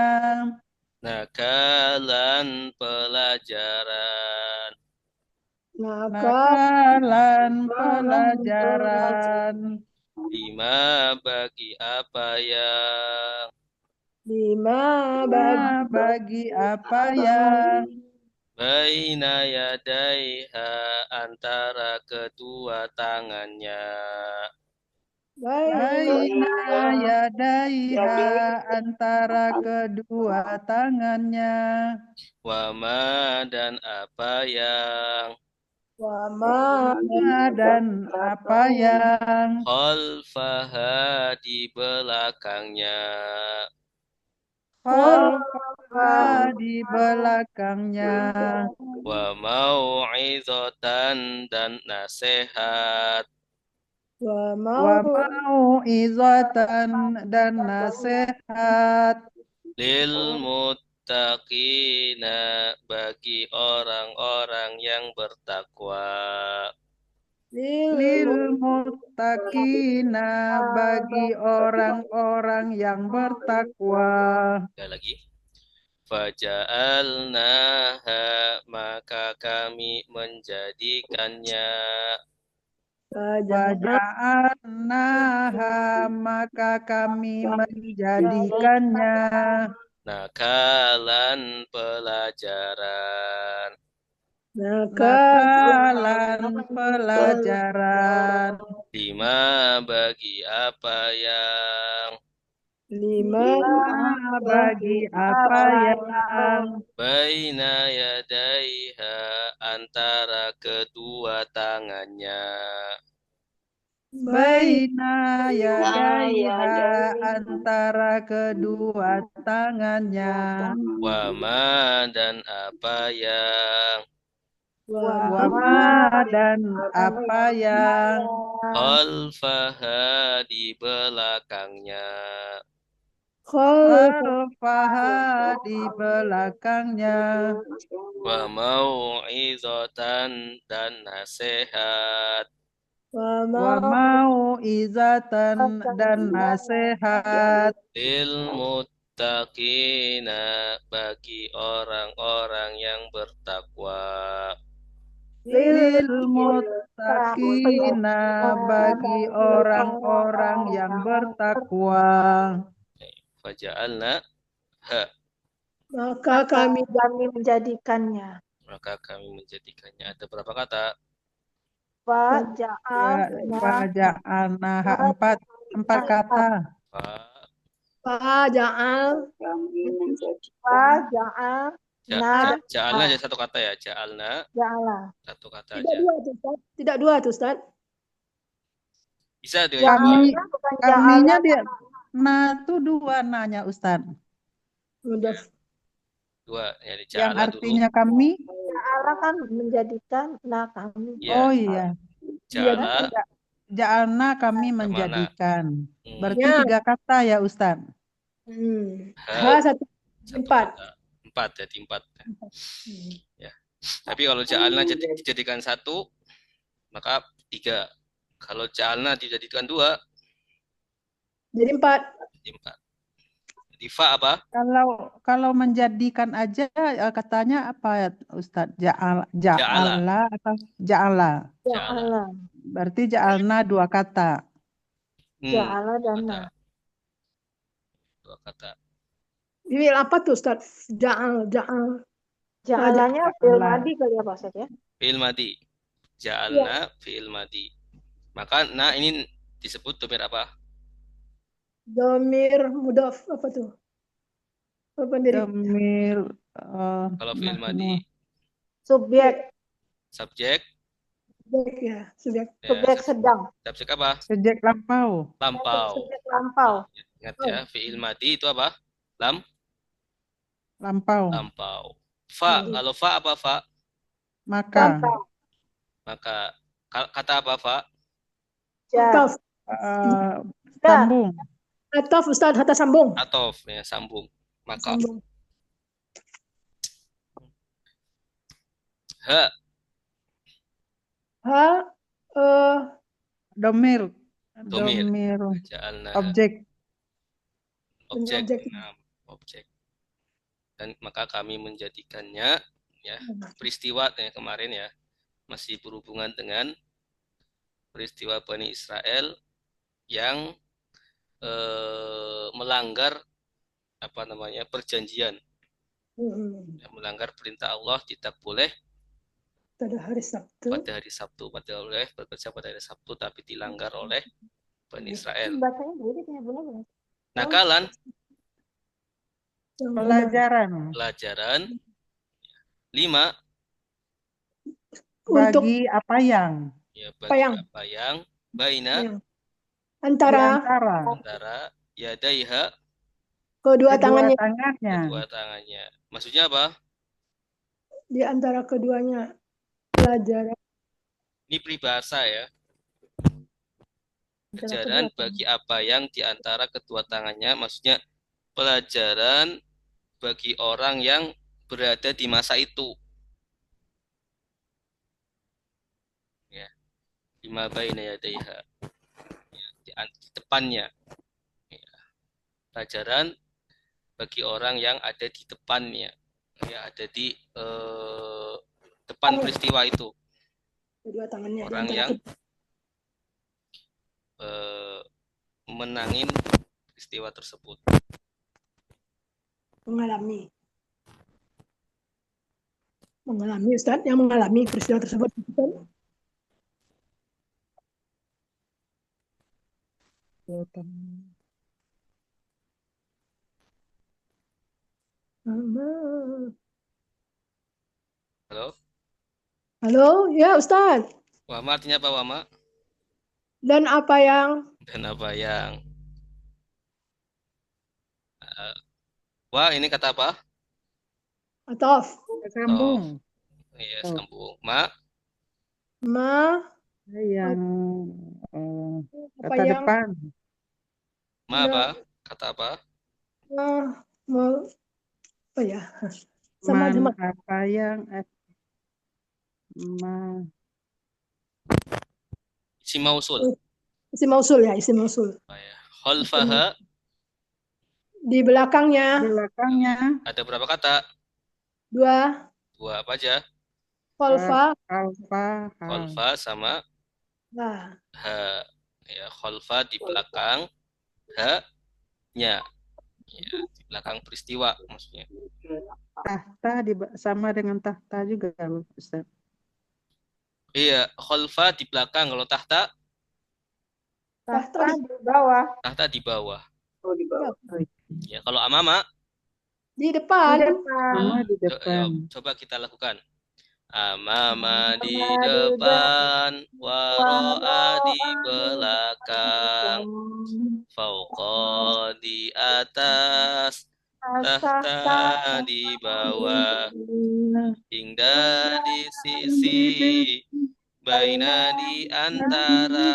Nakalan, pelajaran. Nakalan, pelajaran. Lima, bagi apa yang. Bagi apa yang Baina yadaiha, antara kedua tangannya. baina yadaiha, antara kedua tangannya. Wama, dan apa yang. Dan apa yang Khalfaha, di belakangnya. khalfaha, di belakangnya. Wa mau'izatan, dan nasihat. Wa mau'izatan, dan nasihat. Lil muttaqina, bagi orang-orang yang bertakwa. Lil muttaqina, bagi orang-orang yang bertakwa. Sekali lagi. Faja'alnaha, maka kami menjadikannya. Faja'alnaha maka kami menjadikannya nakalan pelajaran nakalan pelajaran lima bagi apa yang lima bagi apa yang baina yadaiha antara kedua tangannya baina yadaiha antara kedua tangannya wama dan apa yang wama dan apa yang khalfaha di belakangnya khalfaha di belakangnya wa mau'izatan dan nasihat wa mau'izatan dan nasihat lil muttaqina bagi orang-orang yang bertakwa lil muttaqina bagi orang-orang yang bertakwa faja'alna ha maka kami menjadikannya. maka kami menjadikannya. Ada berapa kata? Faja'alna empat kata Faja'al Ja'alna aja satu kata ya. Ja'alna satu kata aja. Tidak dua tuh Ustaz. Bisa dengan dua. Kaminya dia tuh dua nanya Ustaz. Udah. Dua. Jadi Yang ja'ala artinya dulu. kami. Ja'ala kan menjadikan kami. Ya. Oh iya. Ja'alna kami menjadikan. Berarti tiga kata ya Ustaz. Satu. Empat. Jadi empat. Ya. Tapi kalau ja'alna dijadikan satu, maka tiga. Kalau ja'alna dijadikan dua, jadi empat. Jadi fa apa? Kalau menjadikan aja katanya apa ya Ustaz? Ja'ala atau ja'ala? Ja'ala. Berarti ja'alna dua kata. Ja'ala dan dua kata. Ini apa tuh Ustaz? Ja'alanya fi'il madi kali ya Pak Ustaz ya? Fi'il madi. Ja'alna fi'il madi. Maka ini disebut domir apa? Domir mudhaf apa tuh? Domir kalau fi'il madi. Subjek. Subjek. Subjek sedang. Subjek apa? Subjek lampau. Subjek lampau. Ingat ya, fi'il madi itu apa? Lampau. Fa, kalau fa apa fa? Maka. Kata apa fa? Atof. Sambung. Atof Ustaz, kata sambung. Atof, ya sambung. Maka. Domir. Objek. Dan maka kami menjadikannya ya peristiwa kemarin ya masih berhubungan dengan peristiwa Bani Israel yang melanggar perjanjian, melanggar perintah Allah tidak boleh pada hari Sabtu boleh bekerja pada hari Sabtu tapi dilanggar oleh Bani Israel. Nakalan pelajaran 5 bagi apa yang baina antara yadaiha kedua tangannya. Maksudnya apa? Di antara keduanya pelajaran. Ini peribahasa ya. Pelajaran bagi apa yang di antara kedua tangannya, maksudnya pelajaran bagi orang yang berada di masa itu. Ya. 5 baina yadaiha. Di depannya. Ya. Pelajaran bagi orang yang ada di depannya. Ya, ada di depan peristiwa itu. Kedua tangannya. Orang yang menangin peristiwa tersebut. Mengalami Ustaz, yang mengalami peristiwa tersebut. Halo? Halo, ya Ustaz. Wama artinya apa, Wama? Dan apa yang Dan apa yang wah, ini kata apa? Atof Sambung. Iya, Oh. sambung. Ma, Yang apa kata yang depan. ma apa? Kata apa? apa ya? Sama Apa yang Isim mausul. Isim mausul ya, isim mausul. Khalfaha. Di belakangnya Ada berapa kata? dua Apa aja? Khalfa sama ha. Ya, khalfa di belakang, ha-nya. Ya, di belakang peristiwa maksudnya. Tahta sama dengan tahta juga, Ustaz. Iya, khalfa di belakang. Kalau tahta di bawah. tahta di bawah. Oh, di bawah. Ya, kalau amama di depan. Di depan. Coba kita lakukan. Amama di depan, waro'a di belakang, fauqa di atas, tahta di bawah, hingga di sisi, baina di antara,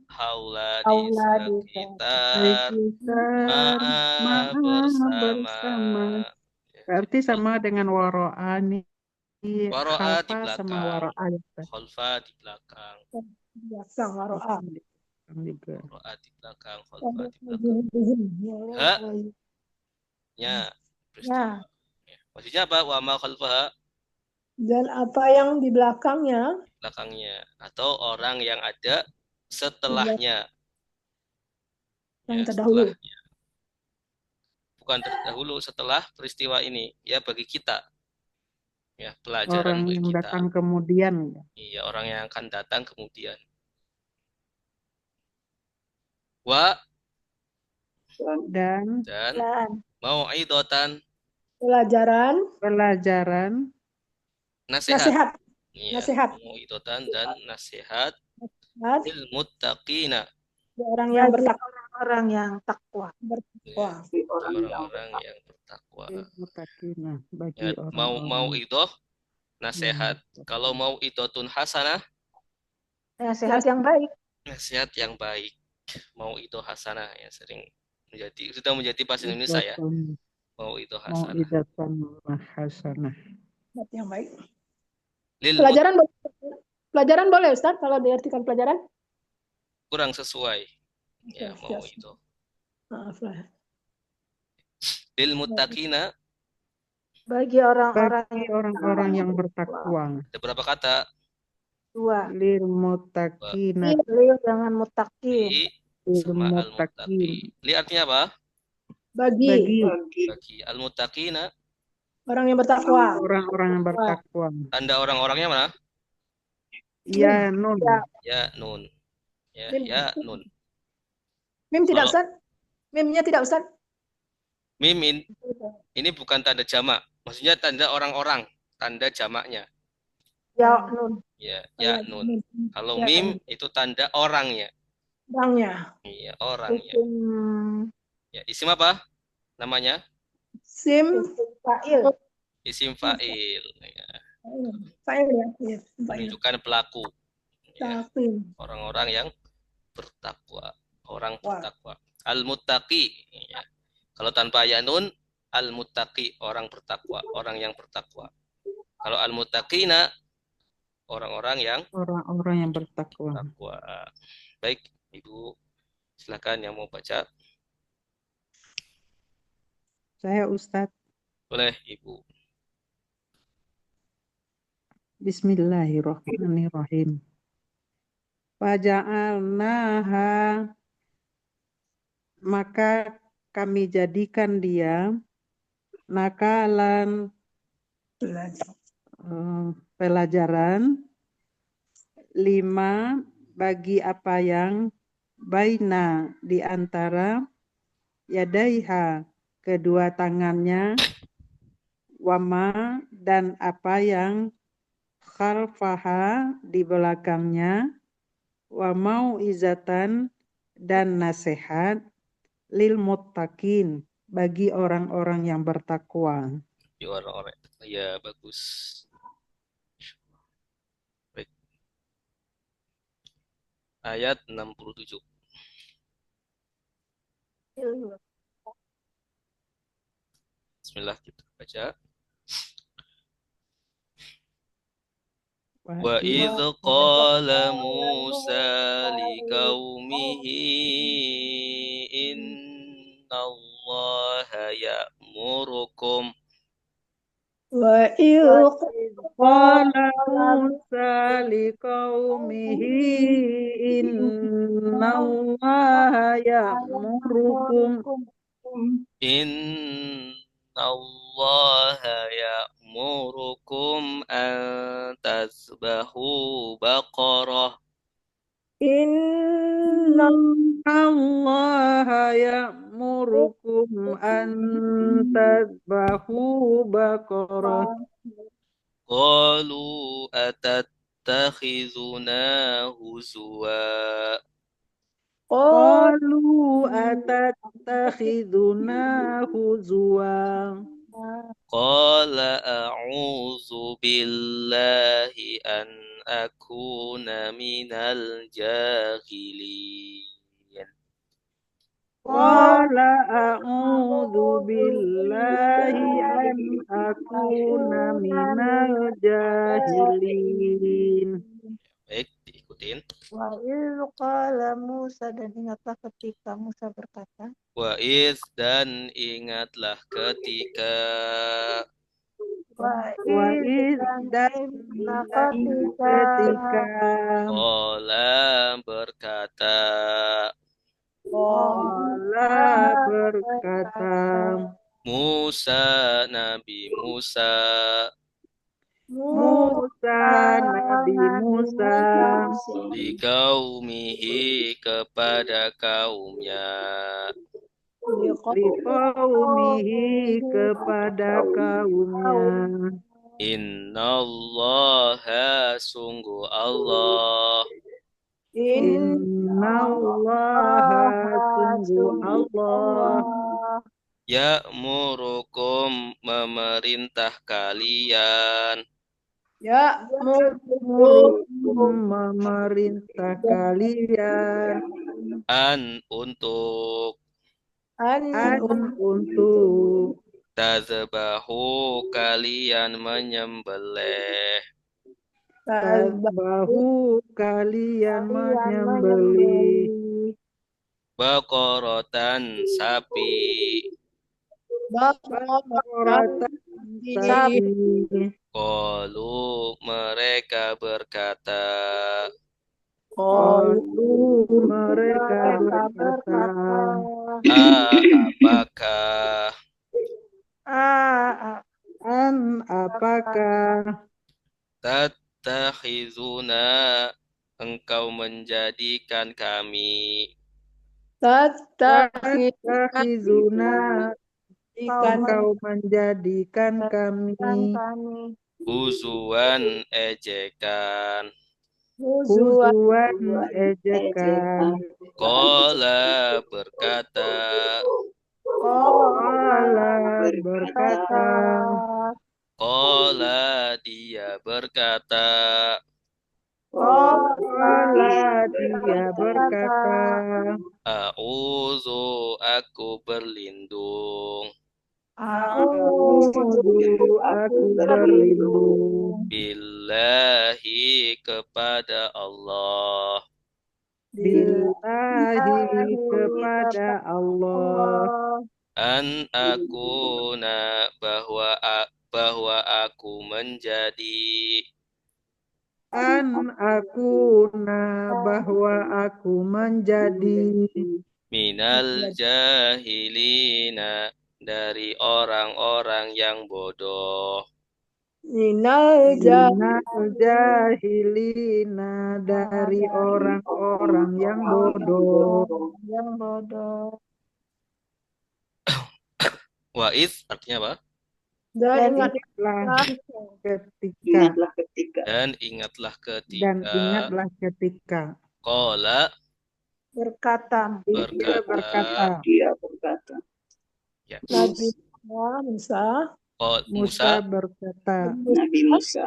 haula di sekitar, ma'a bersama. Berarti sama dengan waro'ani. Waro'a di Khalfa sama belakang, waro'a. khalfa di belakang, Waro'a. waro'a di belakang, khalfa di belakang. Ha-nya peristiwa. Maksudnya apa? Wa ma khalfaha, dan apa yang di belakangnya, atau orang yang ada setelahnya. yang Ya, terdahulu. setelahnya. Bukan terdahulu, setelah peristiwa ini. Ya, bagi kita. Ya, pelajaran Orang bagi yang kita. datang kemudian. Iya, orang yang akan datang kemudian. Wa dan mau'idatan, pelajaran nasihat. Iya, nasihat. Mau'idatan dan nasihat lil muttaqina, orang yang orang yang takwa. ya, orang-orang yang bertakwa. Bagi Ya, mau idoh nasihat. Kalau mau idotun hasanah, Nasihat yang baik. nasihat yang baik. Mau itu hasanah ya, sudah menjadi bahasa Indonesia ya. Mau itu hasanah. Yang baik. Pelajaran boleh Ustaz kalau diartikan pelajaran? Kurang sesuai. Ya, mau itu. Maaflah. Lil muttaqina, bagi orang-orang yang bertakwa. Ada berapa kata? 2. Lil muttaqina. Lil dengan muttaqin. Sama al muttaqi. Li artinya apa? Bagi. Al muttaqina, orang yang bertakwa. Orang-orang yang bertakwa. Tanda orang-orangnya mana? Ya nun. Ya nun. Ya nun. Mim tidak Ustaz? Mimnya tidak Ustaz? Mim ini bukan tanda jamak. Maksudnya tanda orang-orang, tanda jamaknya. Ya nun. Ya nun. Kalau mim itu tanda orangnya. Iya, orangnya. Ya, isim apa namanya? Isim fa'il. Ya. Fa'il ya. Menunjukkan pelaku. Ya. Orang-orang yang bertakwa. Orang bertakwa. Al-muttaqi. Ya. Kalau tanpa ya nun, al-muttaqi, orang bertakwa, orang yang bertakwa. Kalau al-muttaqina, orang-orang yang bertakwa. Baik, Ibu, silakan yang mau baca. Saya Ustadz. Boleh, Ibu. Bismillahirrahmanirrahim. Faja'alnaha, maka kami jadikan dia nakalan pelajaran 5 bagi apa yang baina di antara yadaiha kedua tangannya, wama dan apa yang khalfaha di belakangnya, wa mau'izatan dan nasihat lil muttaqin bagi orang-orang yang bertakwa. Ya orang-orang. Ya bagus. Baik. Ayat 67. Bismillah kita baca. Wa idh qala Musa liqaumihi innallaha ya'murukum Wa il Qala Musa liqaumihi innallaha ya'murukum innallaha ya'murukum an tasbahu baqarah inna Allaha ya'murukum an tadbahu baqarah. qalu atattakhizuna huzwa Qalu atattakhiduna huzwa. qala a'udzu billahi an akuna minal jahilin. Qala a'udzu billahi an akuna minal jahilin. Baik, diikutin. Wa idh qala Musa, dan ingatlah ketika Musa berkata, Wa iz, dan ingatlah ketika wa Wa idh, iz dan dan ingatlah ketika Qala berkata Allah berkata, Musa, Nabi Musa Nabi Musa di kaumihi kepada kaumnya liqaumihi kepada kaumnya. Innallaha sungguh Allah Innallaha sungguh Allah ya'murukum memerintah kalian murukum memerintah kalian an untuk untuk tazbahu kalian menyembelih bahu kalian menyembelih baqaratan sapi bakoratan sapi. qalu mereka berkata Qalu mereka berkata, apakah apakah tattakhizuna engkau menjadikan kami tattakhizuna engkau menjadikan kami huzuan ejekan huzuan ejekan. Qala berkata Qala dia berkata A'udzu aku berlindung Aku berlindung billahi kepada Allah billahi kepada Allah an akuna bahwa aku menjadi An akuna bahwa aku menjadi minal jahilina dari orang-orang yang bodoh. Minal minal jahilina dari orang-orang yang bodoh. Yang bodoh. Waiz artinya apa? dan Dan ingatlah ketika Dan ingatlah dan ketika ingatlah ketika qala berkata dia berkata ya Nabi Musa Musa berkata Musa.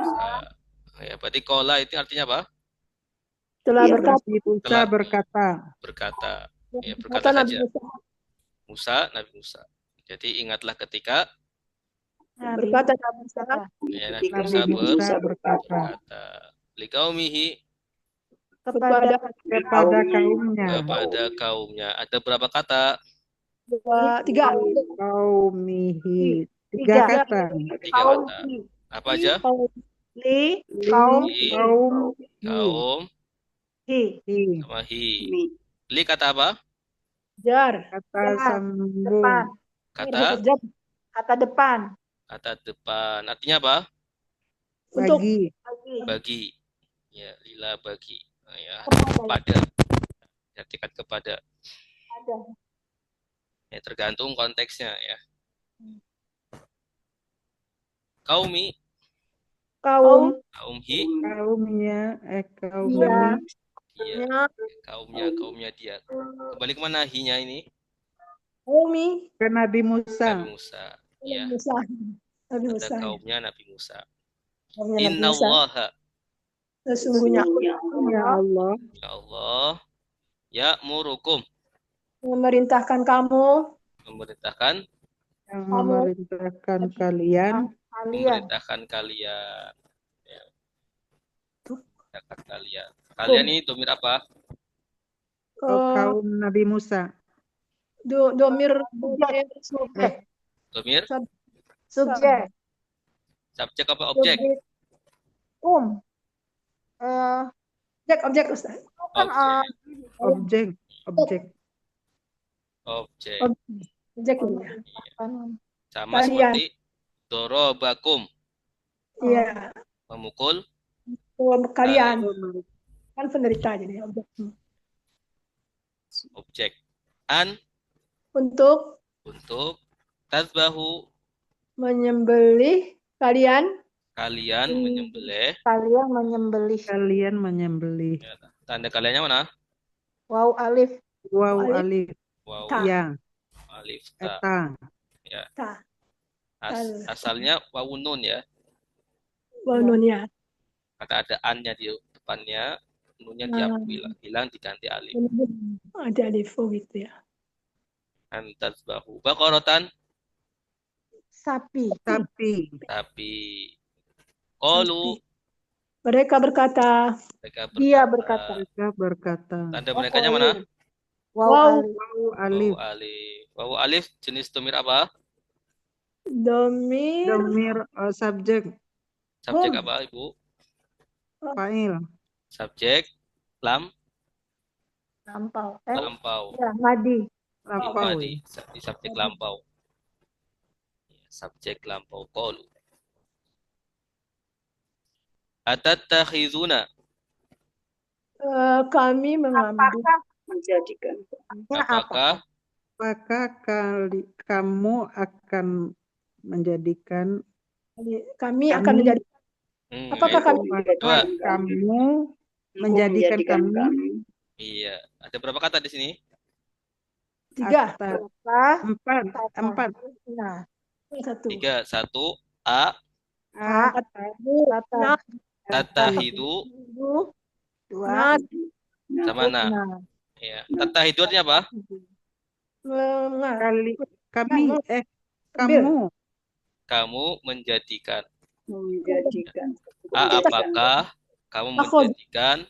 Ya, berarti qala itu artinya apa? telah berkata Nabi Musa berkata Berkata. Ya, kata berkata Nabi saja. Musa Nabi Musa. Jadi ingatlah ketika berkata Nabi Musa ya, Nabi Nabi Musa Musa berkata berkata liqaumihi kepada kepada kaumnya. Ada berapa kata? tiga kaumihi Tiga. kata Tiga kata. Apa aja? li kaum Kaum hi sama hi. Li kata apa? jar kata sambung depan Kata kata depan kata depan. Artinya apa? untuk bagi Bagi. Ya, lila bagi. Nah, ya, kepada pada. Artikan kepada. ada Ya, tergantung konteksnya ya. Kaumi, kaum kaumhi, kaumnya dia dia. Kaumnya dia. Kembali kemana hi-nya ini? kaumi ke Nabi Musa Nabi Musa. Ya, Musa Nabi ada Musa kaumnya Nabi Musa. kaumnya Nabi Musa Innallaha, sesungguhnya ya Allah ya Allah, ya'murukum, memerintahkan kamu memerintahkan, yang memerintahkan kalian kalian kalian. Ya, memerintahkan kalian. Kalian ini domir apa? kaum Nabi Musa domir subjek Domir, subjek subjek apa objek? objek Ustaz kan Objek. objek Objek. objek ini Sama Kalian. seperti dorobakum, iya memukul kalian kan penderita jadi objek. An, untuk untuk tasbahu, menyembelih kalian menyembelih. kalian menyembelih Tanda kaliannya mana? waw alif waw alif Wow, ya alif ta. eta Ya. ta Asalnya wawun nun ya. wanunnya Karena ada an-nya di depannya, nunnya dihapus hilang diganti alif. ada alif gitu ya An tasbahu baqaratan, sapi tapi tapi qalu, mereka berkata dia berkata mereka berkata tanda merekanya mana? waw waw alif Wawu alif jenis domir apa? domir subjek Subjek apa, Ibu? fa'il Subjek lampau lampau. ya madi lampau Di subjek lampau. Subjek lampau qalu. Atattakhizuna, kami mengambil apakah apakah kamu akan menjadikan kami akan menjadi apakah kami dua. kamu menjadikan kami Iya, ada berapa kata di sini? tiga empat nah satu Tiga. Satu, a kata tatahidu dua sama na. Ya, tatahidu artinya apa? kami Kamu menjadikan. Apakah kamu menjadikan?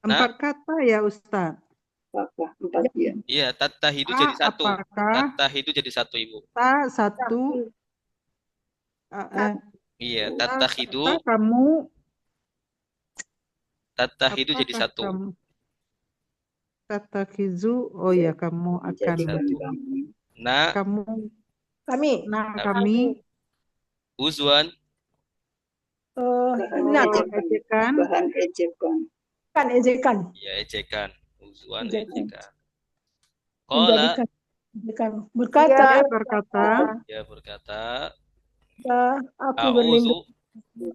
empat kata ya Ustaz. Iya, tatahidu jadi satu. Apakah Tatahidu jadi satu, Ibu. satu Iya, tatahidu kamu Tattahidu jadi Apakah satu. kamu tatakhizu? Oh ya, kamu akan Menjadikan Satu. kami Na kamu Kami. kami uzwan bahan Inat. ejekan bahan ejekan. Kan ejekan. ya ejekan. Uzwan Ejekan. ejekan. Qala Menjadikan. Ejekan. Berkata, Dia dia berkata dia berkata, aku berlindung.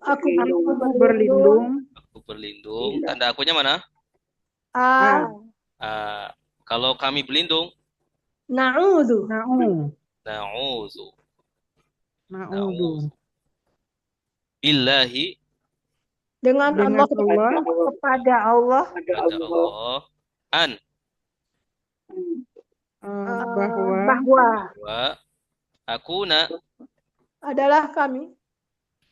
Aku Berlindung berlindung aku berlindung. Bila. Tanda akunya mana? ah Kalau kami berlindung, Na'udhu. na'u na'udzu. na'udhu Billahi Dengan dengan Allah Allah kepada Allah Ada pada Allah Allah an bahwa bahwa wa akuna adalah kami.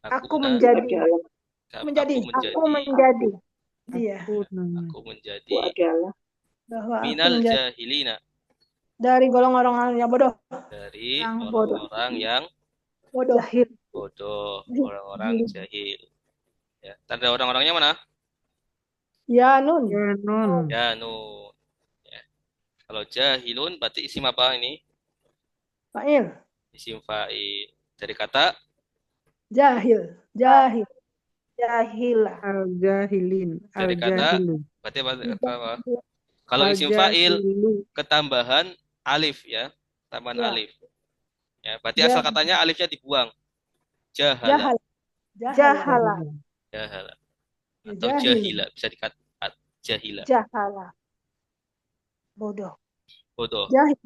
aku akuna menjadi adalah Menjadi. aku menjadi Dia. aku aku menjadi adalah Bahwa aku minal menjadi jahilina, dari golongan orang yang bodoh. dari Yang bodoh. orang-orang yang Bodoh. jahil. bodoh, orang-orang jahil. Ya, tanda orang-orangnya mana? Ya nun. ya nun Ya nun. Ya. Kalau jahilun berarti isim apa ini? Fa'il. Isim fa'il. Dari kata Jahil. Jahil. Jahilah. al jahilin Dari al kata jahilu berarti kata apa? Kalau al isim fa'il jahilu ketambahan alif ya, tambahan Ya. alif. Ya, berarti asal katanya alifnya dibuang. Jahala, Jahal. Jahala. jahala. Atau Jahil. jahila, bisa dikatakan jahila. Jahala. Bodoh. Bodoh. Jahil.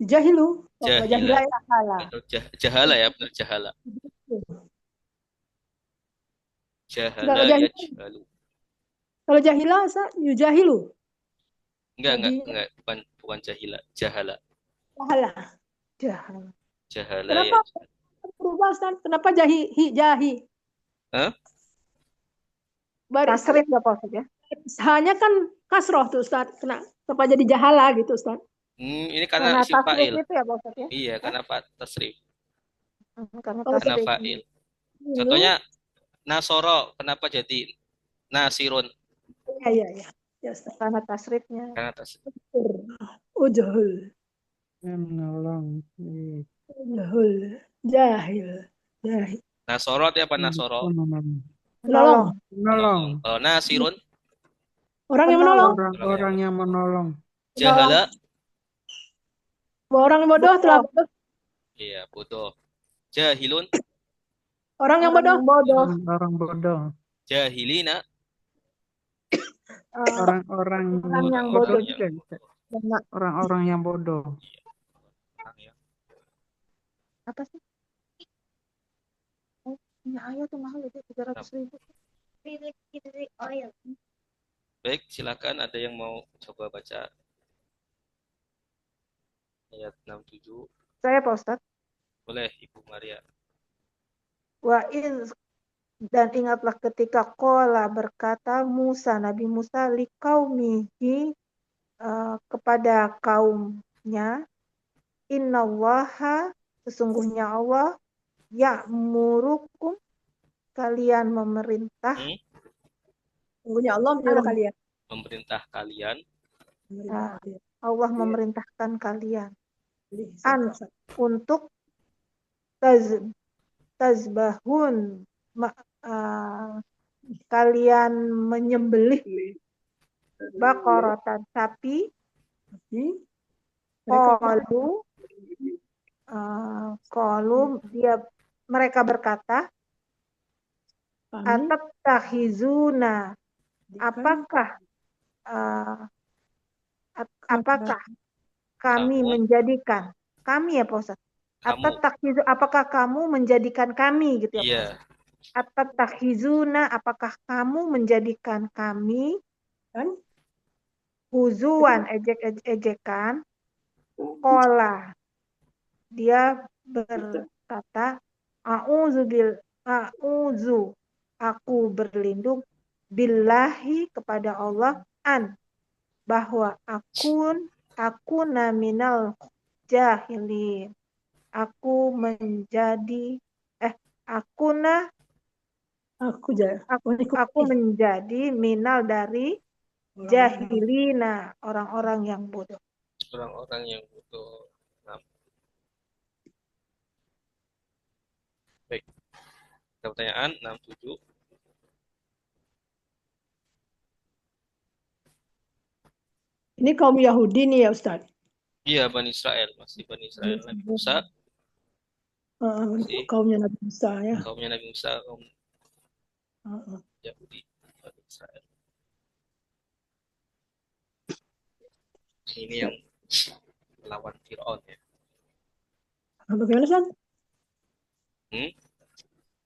Jahilu. Jahila. Jahilah. Jahala. Atau jahala ya, benar jahala. Jahala Kalau jahil- yajhalu. Kalau jahilah, yujahilu. Enggak, bukan jahila, jahala. Jahala. Jahala. Jahala Kenapa? yajhalu. Berubah, Ustaz. Kenapa jahi? Hah? Tasrif ya Pak Ustaz ya? Hanya kan kasroh tuh Ustaz. Kenapa jadi jahala gitu Ustaz? Ini karena Karena isim tasrif fa'il. itu ya Pak Ustaz ya? Iya, karena tasrif. Karena Oh, Karena tasrif. fa'il. Contohnya Nasoro, kenapa jadi Nasirun? Iya. Ya, Ustaz. Karena tasrifnya. Karena tasrif. Ujhul. yang menolong Ujhul. Jahil. Nasoro itu apa Nasoro? Menolong. menolong Kalau Nasirun, Orang yang menolong. orang yang menolong jahala. Orang yang bodoh telah bodoh. Iya, bodoh. Jahilun, Orang yang bodoh. orang bodoh jahilina. orang-orang yang bodoh bodoh. juga bisa. Benar. Orang-orang yang bodoh Apa sih? Oh, punya ayat tuh mahal itu 300.000. Baik, silakan ada yang mau coba baca ayat 67. Saya Pak Ustaz. Boleh Ibu Maria. Dan ingatlah ketika qala berkata Nabi Musa liqaumihi kepada kaumnya, innallaha sesungguhnya Allah ya'murukum kalian memerintah Sungguhnya Allah menyuruh kalian. Memerintah kalian Allah memerintahkan kalian untuk tazbahun kalian menyembelih baqaratan sapi. Mereka berkata atattahizuna apakah kami menjadikan kami ya Pak Ustaz? Apakah kamu menjadikan kami gitu ya Pak Ustaz? Atattahizuna apakah kamu menjadikan kami huzuan ejek-ejekan. Qala dia berkata a'udzu aku berlindung billahi kepada Allah bahwa aku minal jahilin. Aku menjadi Aku menjadi minal dari jahilina, orang-orang yang bodoh. Orang-orang yang bodoh. Nah, baik. Ada pertanyaan 67. Ini kaum Yahudi nih ya Ustaz. Iya, Bani Israel, masih Bani Israel Nabi Musa. Kaumnya Nabi Musa ya. Kaumnya Nabi Musa, kaum Yahudi, Bani Israel. Ini yang melawan Fir'aun ya. Bagaimana Ustaz?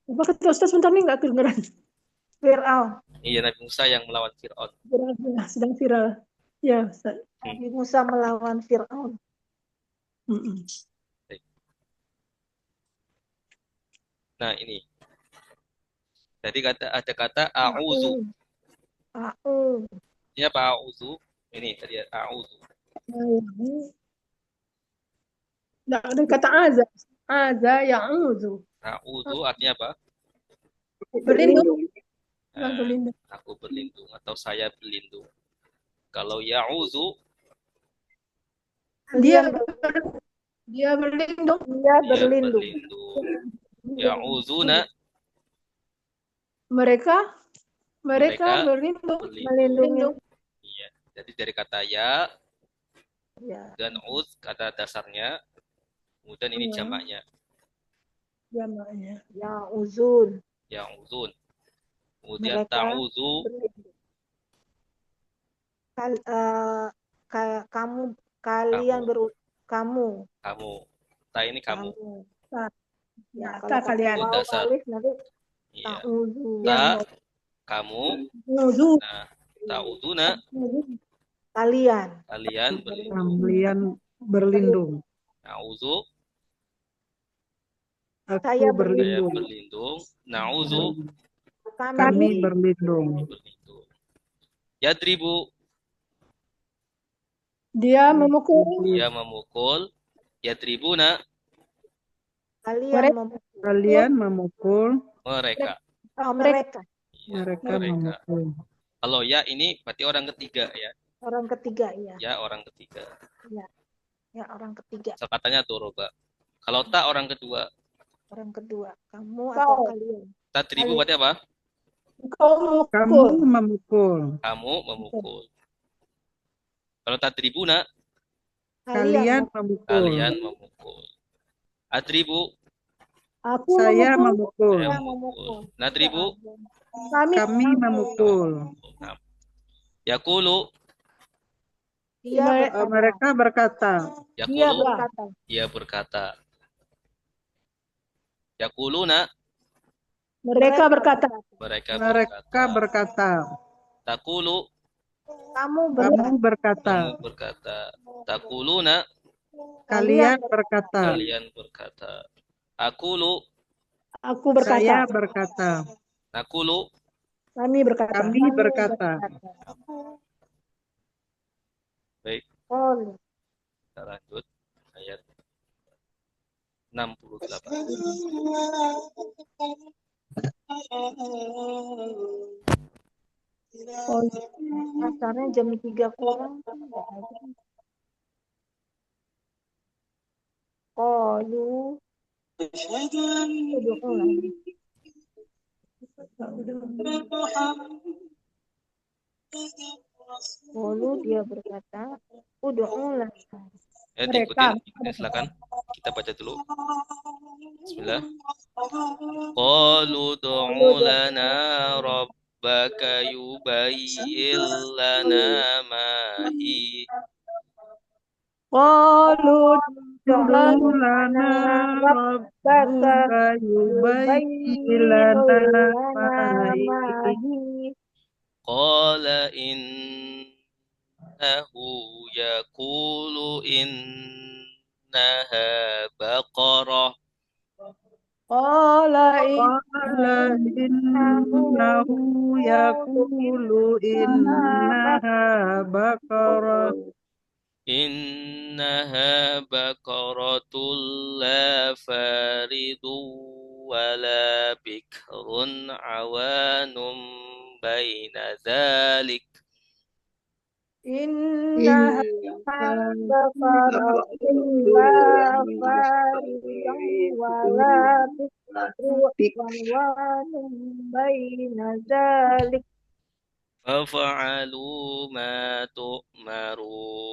Apa kata Ustaz sebentar nih nggak kedengeran? Fir'aun. Iya, Nabi Musa yang melawan Fir'aun. Sedang viral. Ya Ustaz. Nabi Musa melawan Fir'aun. Nah, ini. Tadi ada kata a'udzu. Ini apa a'udzu? Ini tadi a'udzu. Nah, ada kata aza. Aza ya'udzu. A'udzu artinya apa? Berlindung. Berlindung. Aku berlindung atau saya berlindung. Kalau ya'udzu dia berlindung. Dia berlindung. Ya'udzuna mereka berlindung. Melindungi. Iya. Jadi dari kata ya dan uz kata dasarnya, kemudian ini jamaknya. Ya'uzun. Ya'uzun. Kemudian ta'udzu. Kalian kamu. Ta ini kamu. Ya, kalau kalian dasar. Iya. Ta kamu. Nah, ta'udzuna kalian berlindung. Na'udzu Saya berlindung. Na'udzu kami berlindung. Yadribu dia memukul. Yadribuna kalian memukul mereka. Mereka memukul. Kalau ya ini berarti orang ketiga ya. Orang ketiga ya. Ya orang ketiga. Ya orang ketiga. Katanya doroba. Kalau tak orang kedua. Orang kedua. Kamu atau kalian. Tadribu berarti apa? Kamu memukul. Kalau tadribuna kalian memukul. Adribu saya memukul. Nadribu kami memukul. Yaqulu mereka berkata. Dia berkata. Yaquluna mereka berkata. Taqulu kamu berkata. Taquluna kalian berkata. Aqulu aku berkata. Saya berkata. Naqulu kami berkata. Baik. Kita lanjut ayat 68. Asalnya jam 3 kurang. Qalu dia berkata, ud'ulah. Ikutin, silakan. Kita baca dulu. Bismillah. Qalu du'u lana rabbaka yubayyin lana ma hi. Qalu du'u lana rabbaka yubayyin lana ma hi. Qala innahu yaqulu innaha baqarah. Qala innahu yaqulu innaha baqarah. Innaha baqaratul la faridun ولا بكر عوان بين ذلك إنها بقرة لا فارض ولا بكر عوان بين ذلك فافعلوا ما تؤمرون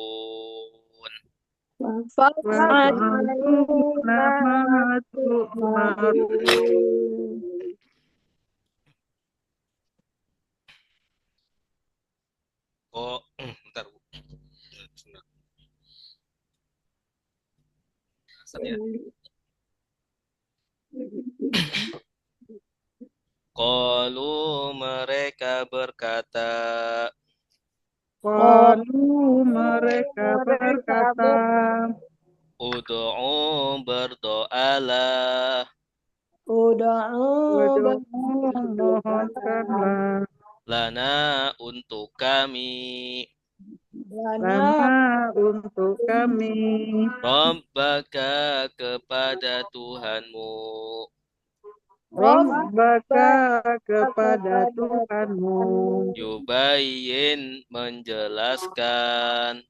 فافعلوا ما ما تؤمر. تؤمرون. Oh, bentar Bu. Bentar ya. Qalu mereka berkata Qalu mereka berkata, Ud'u berdoalah Ud'u mohonkanlah lana untuk kami lana untuk kami Rabbaka kepada Tuhanmu Rabbaka kepada Tuhanmu Yubayyin menjelaskan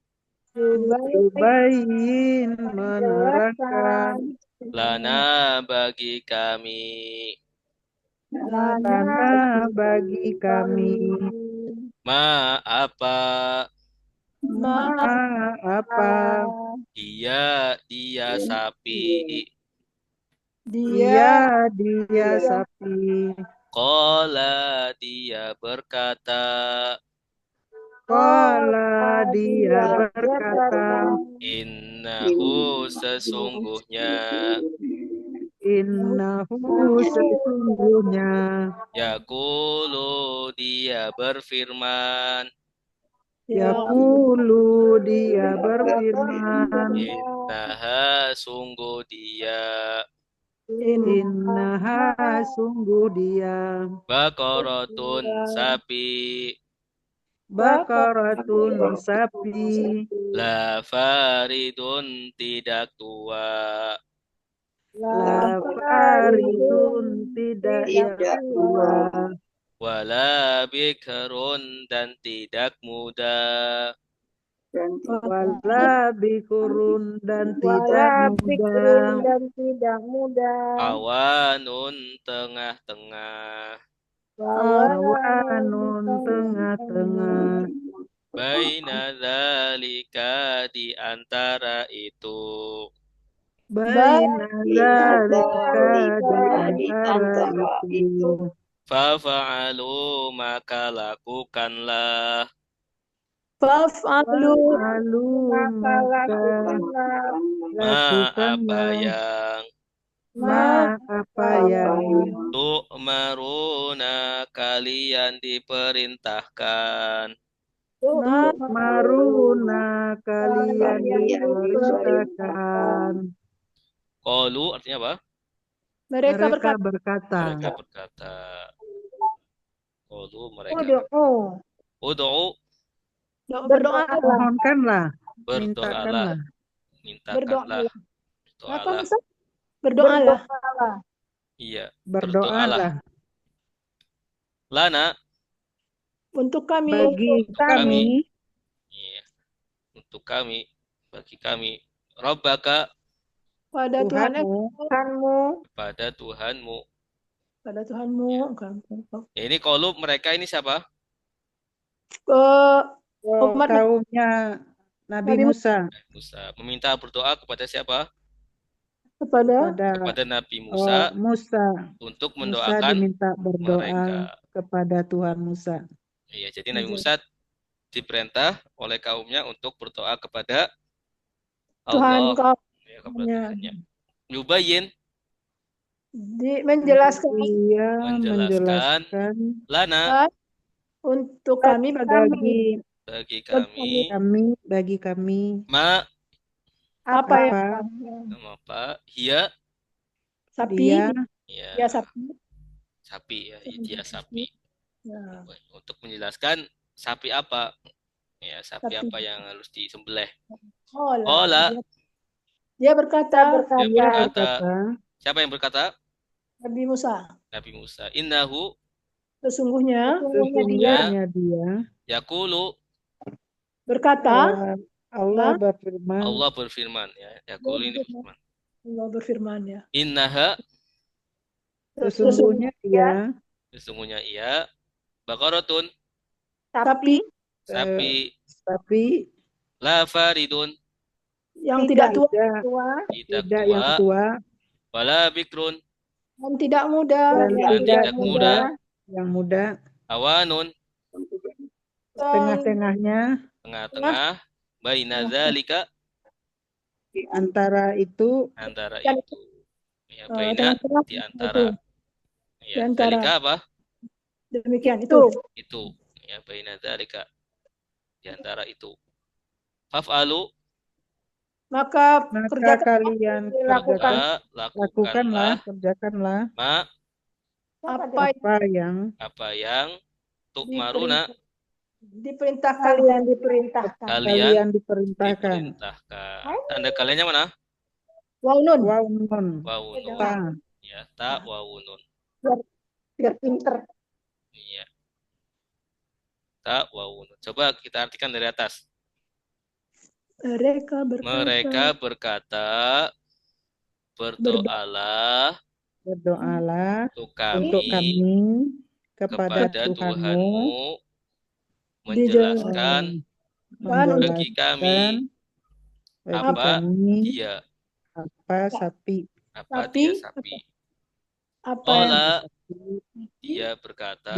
Yubayyin menerangkan lana bagi kami lana bagi kami ma apa apa dia sapi dia sapi Qala dia berkata Qala dia berkata Innahu sesungguhnya Innahu sesungguhnya Yaqulu dia berfirman Yaqulu dia berfirman Innaha sungguh dia Innaha sungguh dia Baqaratun sapi Baqaratun sapi La faridun tidak tua La faridun tidak yang tua Wala bikrun dan tidak muda Wala bikurun dan tidak muda Awanun tengah-tengah Awanun tengah-tengah Baina dzalika di antara itu Baina dzalika di antara itu Fafa'alu maka lakukanlah Faf'alu Lalu maka Ma apa lakukanlah yang apa yang Tu'maruna kalian diperintahkan maruna kalian diperintahkan. Qalu artinya apa? Mereka Mereka berkata, berkata, Qalu mereka Ud'u berdoalah. mohonkanlah, berdoalah mintakanlah Apa berdoalah Ustaz? Berdoalah. iya berdoalah lana Untuk kami. bagi kami, iya untuk kami bagi kami Rabbaka Pada Tuhanmu, kepada Tuhanmu Pada Tuhanmu. ya, ini qalu mereka ini siapa? Umat kaumnya Nabi Musa, meminta berdoa kepada siapa? kepada Nabi Musa untuk Musa mendoakan diminta berdoa mereka. kepada Tuhan Musa. Iya, jadi Nabi Musa diperintah oleh kaumnya untuk berdoa kepada Tuhan Allah. Ya, kepada Tuhannya. Yubayyin menjelaskan menjelaskan lana untuk kami bagi kami apa Hiya sapi ya sapi ya dia sapi ya. Untuk menjelaskan sapi apa ya sapi apa yang harus disembelih. Qala dia berkata siapa yang berkata? Nabi Musa. Nabi Musa. Innahu Sesungguhnya Sesungguhnya dia yaqulu berkata, Allah berfirman, Allah berfirman ya. Yaqulu ini berfirman. Allah berfirman ya. Innaha sesungguhnya dia sesungguhnya ia baqaratun Sapi sapi la faridun yang tidak tua tidak yang tua wala bikrun dan tidak muda, dan tidak muda yang muda, awanun tengah-tengahnya, tengah-tengah baina dzalika antara itu ya baina di antara ya dzalika apa demikian itu ya baina dzalika di antara itu faf'alu maka kalian lakukanlah, kerjakanlah apa yang tu'maruna kalian diperintahkan. Tanda kaliannya mana? Waunun. Ya, ta waunun. Biar pinter. Iya. Ta waunun. Coba kita artikan dari atas. Mereka berkata, berdoalah untuk kami kepada Tuhanmu menjelaskan bagi kami apa dia sapi. Qala dia berkata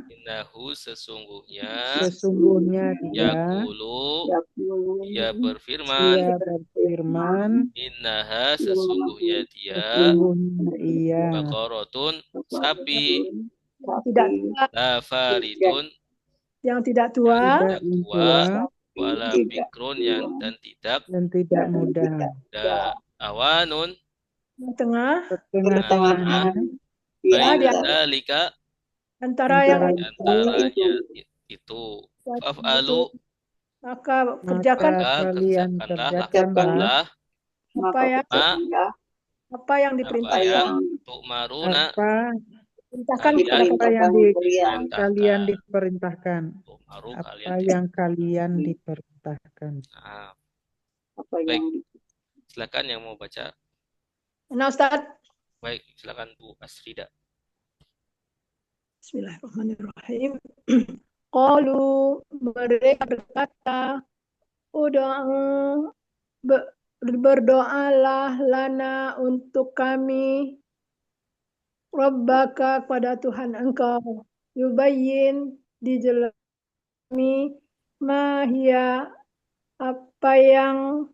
innahu sesungguhnya yaqulu dia berfirman innaha sesungguhnya dia baqaratun sapi la faridun yang tidak tua wala bikrun dan tidak muda awanun tengah-tengahnya bainadzalika antaranya itu fa'alu maka kerjakanlah apa yang diperintahkan tu'maruna kalian diperintahkan yang kalian diperintahkan. Baik, silakan yang mau baca. Nah, Ustaz. Baik, silakan Bu Asrida. Bismillahirrahmanirrahim. Qalu mereka berkata, berdoalah lana untuk kami Rabbaka kepada Tuhan engkau yubayyin dijelami mahia apa yang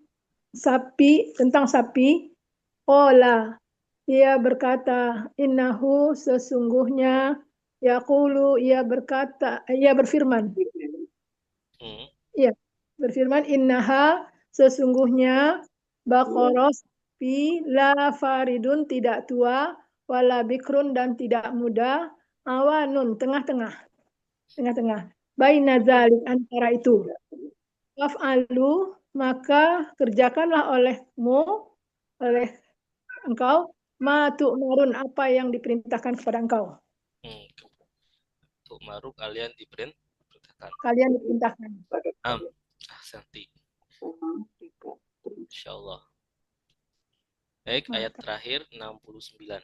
tentang sapi qala ia berkata innahu sesungguhnya yaqulu ia berfirman innaha sesungguhnya baqarah sapi la faridun tidak tua wala bikrun dan tidak muda awanun tengah-tengah baina zalik antara itu waf'alu maka kerjakanlah oleh engkau ma tu'marun apa yang diperintahkan kepada engkau tu'maru kalian diperintahkan ahsanti insyaallah. Baik, ayat terakhir 69.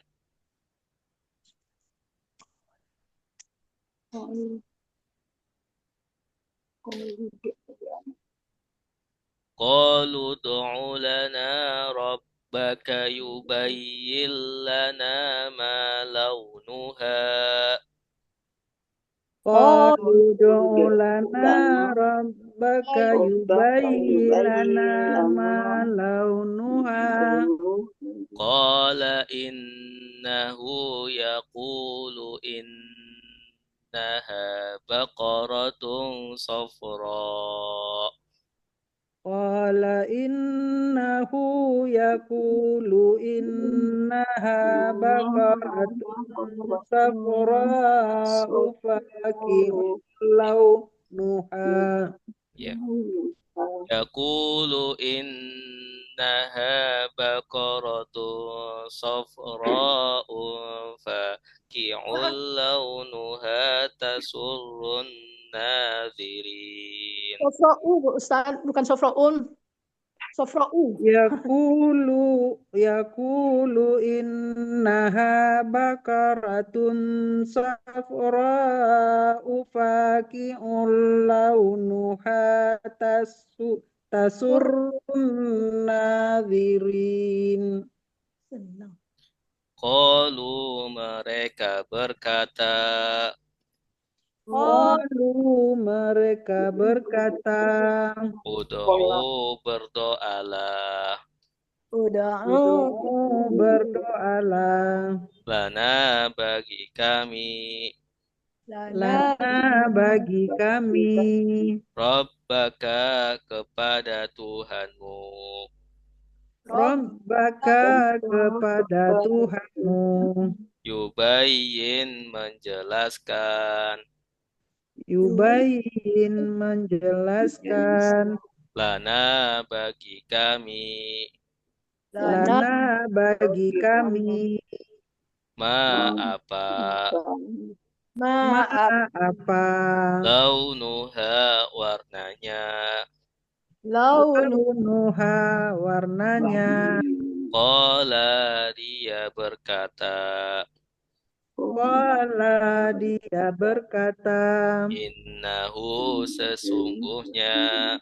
Qalu du'u lana rabbaka yubayyin lana ma launuha. Qalu du'u lana rabbaka yubayyin lana ma launuha. Qala innahu yaqulu innaha baqaratun safra. Qala innahu yaqulu innaha baqaratun safra faqi'un launuha. Yaqulu innaha baqaratun safra nadhirin. Sofra'u, Ustaz, bukan sofra'un. Sofra'u. Yaqulu innaha bakaratun safra'u faqi'un launuha tasurrun nadhirin. Senang. Qalu mereka berkata, Mereka berkata, Ud'u berdoalah, berdoalah lana bagi kami, lana bagi kami, Rabbaka kepada Tuhanmu, Rabbaka kepada Tuhanmu, yubayyin menjelaskan, yubayyin menjelaskan, lana bagi kami, lana bagi kami, ma apa, apa, launuha warnanya, launuha warnanya, qala dia berkata, Qala dia berkata, innahu sesungguhnya,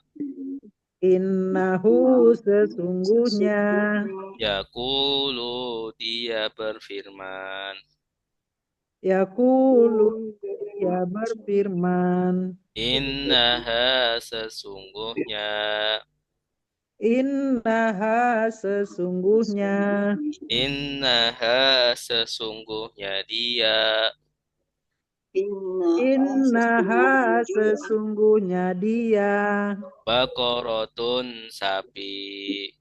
Innahu sesungguhnya, yaqulu dia berfirman, Yaqulu dia berfirman, innaha sesungguhnya, Innaha sesungguhnya, innaha sesungguhnya dia, Innaha sesungguhnya dia, baqaratun sapi,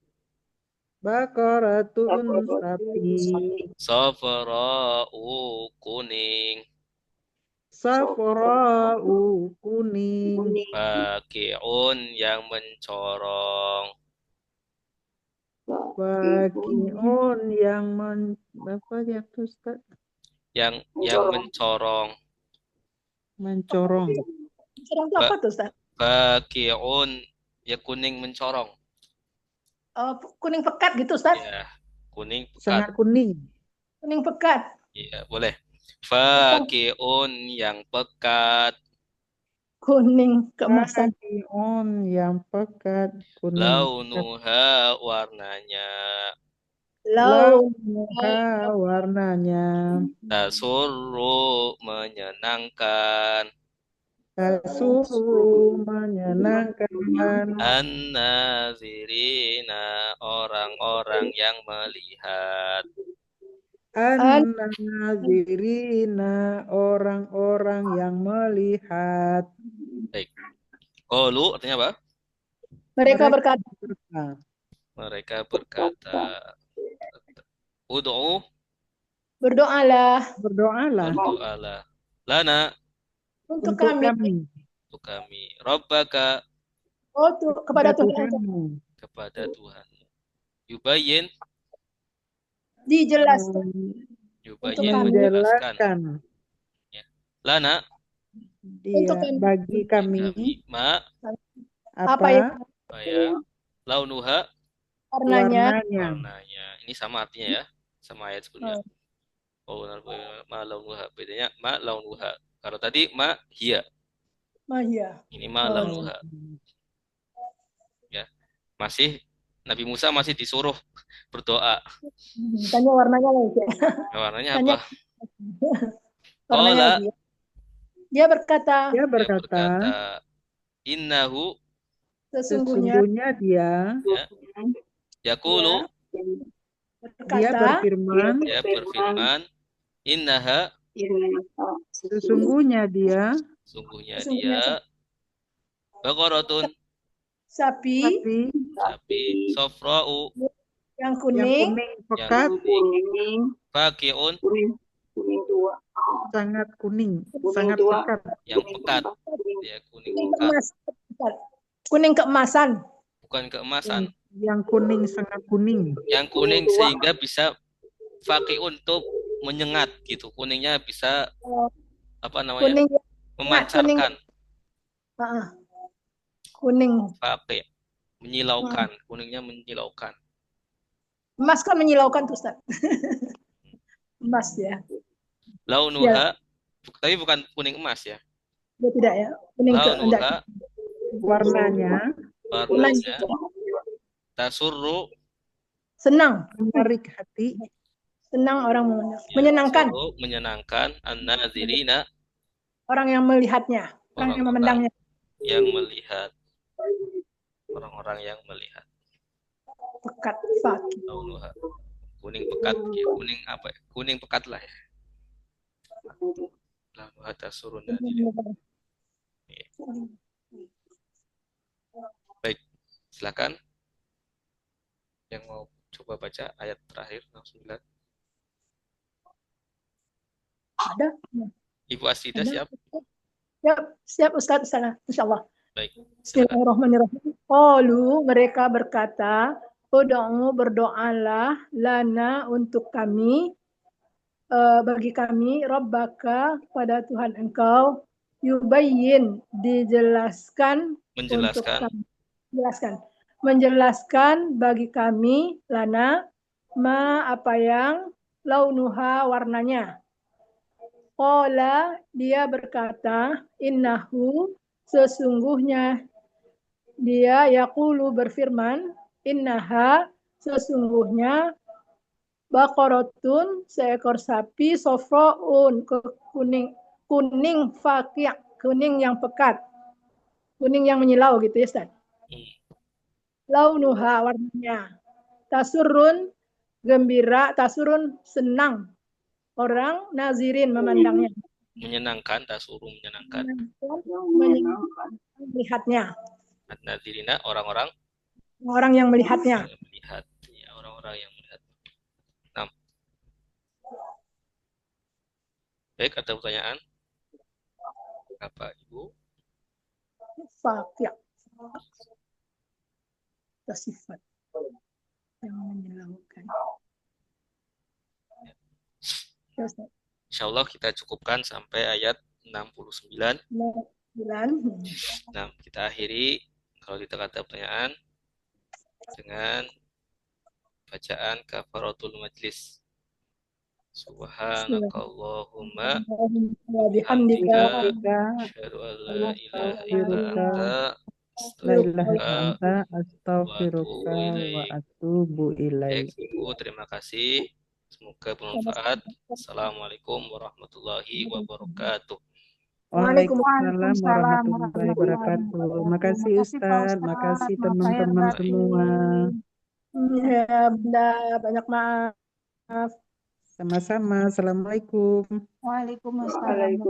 Baqaratun sapi, safra'u kuning, Safra'u kuning, faqi'un yang mencorong, Faqi'un yang apa ya Ustaz? yang mencorong, Mencorong. Mencorong itu apa tuh, Ustaz? faqi'un ya kuning mencorong. Kuning pekat gitu, Ustaz? Ya, kuning pekat. Sangat kuning. Kuning pekat. Iya, boleh. Faqi'un yang pekat, Kuning keemasan. Faqi'un yang pekat, kuning. launuha warnanya, Launuha warnanya, tasurru menyenangkan, tasuru menyenangkan, an-nazirina orang-orang yang melihat. an-nazirina orang-orang yang melihat. Baik. Qalu artinya apa? Mereka berkata, Mereka berkata, Ud'u berdoalah Berdoalah lana untuk kami. untuk kami, Rabbaka Kepada Tuhan. Tuhanmu. kepada Tuhanmu. Yubayyin Dijelaskan. Menjelaskan Ya. Lana dia bagi kami ma Apa ya? launuha Warnanya. Ini sama artinya ya, sama ayat sebelumnya. Ma launuha, bedanya ma launuha. Kalau tadi ma hiya. Iya. Ini ma launuha. Ya. Masih Nabi Musa masih disuruh berdoa. Tanya warnanya lagi. Warnanya apa? Warnanya lagi. Dia berkata, innahu sesungguhnya dia yaqulu dia berfirman innaha sesungguhnya dia baqaratun sapi safra'u yang kuning pekat, faqi'un sangat kuning, sangat pekat, yang pekat ya, kuning pekat, kuning keemasan, bukan keemasan, yang kuning sangat kuning, yang kuning sehingga bisa faqi'un tuh menyengat gitu, kuningnya bisa apa namanya, memancarkan Kuning. Faqi'. Menyilaukan. Kuningnya menyilaukan. Emas kan menyilaukan tuh Ustaz. Emas ya. Launuha, tapi bukan kuning emas ya. Ya tidak ya. Kuning Launuha, warnanya tasurru, senang, menarik hati, senang orang menyenangkan. Menyenangkan an-nazirina, orang yang melihatnya, orang yang memandangnya. Yang melihat, orang-orang yang melihat. Pekat, faqi. Launuha, kuning pekat, ya, kuning apa? Ya? Kuning pekat lah ya. Launuha tasurru nazirina. Baik, silakan. Yang mau coba baca ayat terakhir 69. Ada? Ibu Asida siap? Siap Ustaz, insyaallah. Baik. Bismillahirrahmanirrahim. Qalu, mereka berkata, ud'u, berdoalah lana untuk kami, bagi kami, rabbaka, pada Tuhan engkau, yubayyin, menjelaskan bagi kami, lana, ma, apa yang, launuha, warnanya. Qala, dia berkata, innahu, sesungguhnya dia yaqulu berfirman, innaha, sesungguhnya baqaratun, seekor sapi, sofroun, kuning faqi', kuning yang pekat, kuning yang menyilau gitu ya Ustaz. Launuha, warnanya, tasurun, gembira, tasurun, senang orang, nazirin, memandangnya, menyenangkan, tasurun, menyenangkan, melihatnya. An-nazirina, orang-orang yang melihatnya. Melihat, ya, orang-orang yang melihat. 6. Baik, ada pertanyaan? Apa Ibu? Faqi'. Sifat yang menyilaukan. Insyaallah kita cukupkan sampai ayat 69. Nah, kita akhiri kalau tidak ada pertanyaan dengan bacaan kafaratul majlis. Subhanakallahumma wa bihamdika asyhadu an la ilaha illa anta astaghfiruka wa atubu ilaik. Ibu, terima kasih. Semoga bermanfaat. Assalamualaikum warahmatullahi wabarakatuh. Waalaikumsalam warahmatullahi wabarakatuh. Makasih Ustaz, makasih teman-teman semua. Ya, Bunda, banyak maaf. Sama-sama. Assalamualaikum. Waalaikumsalam.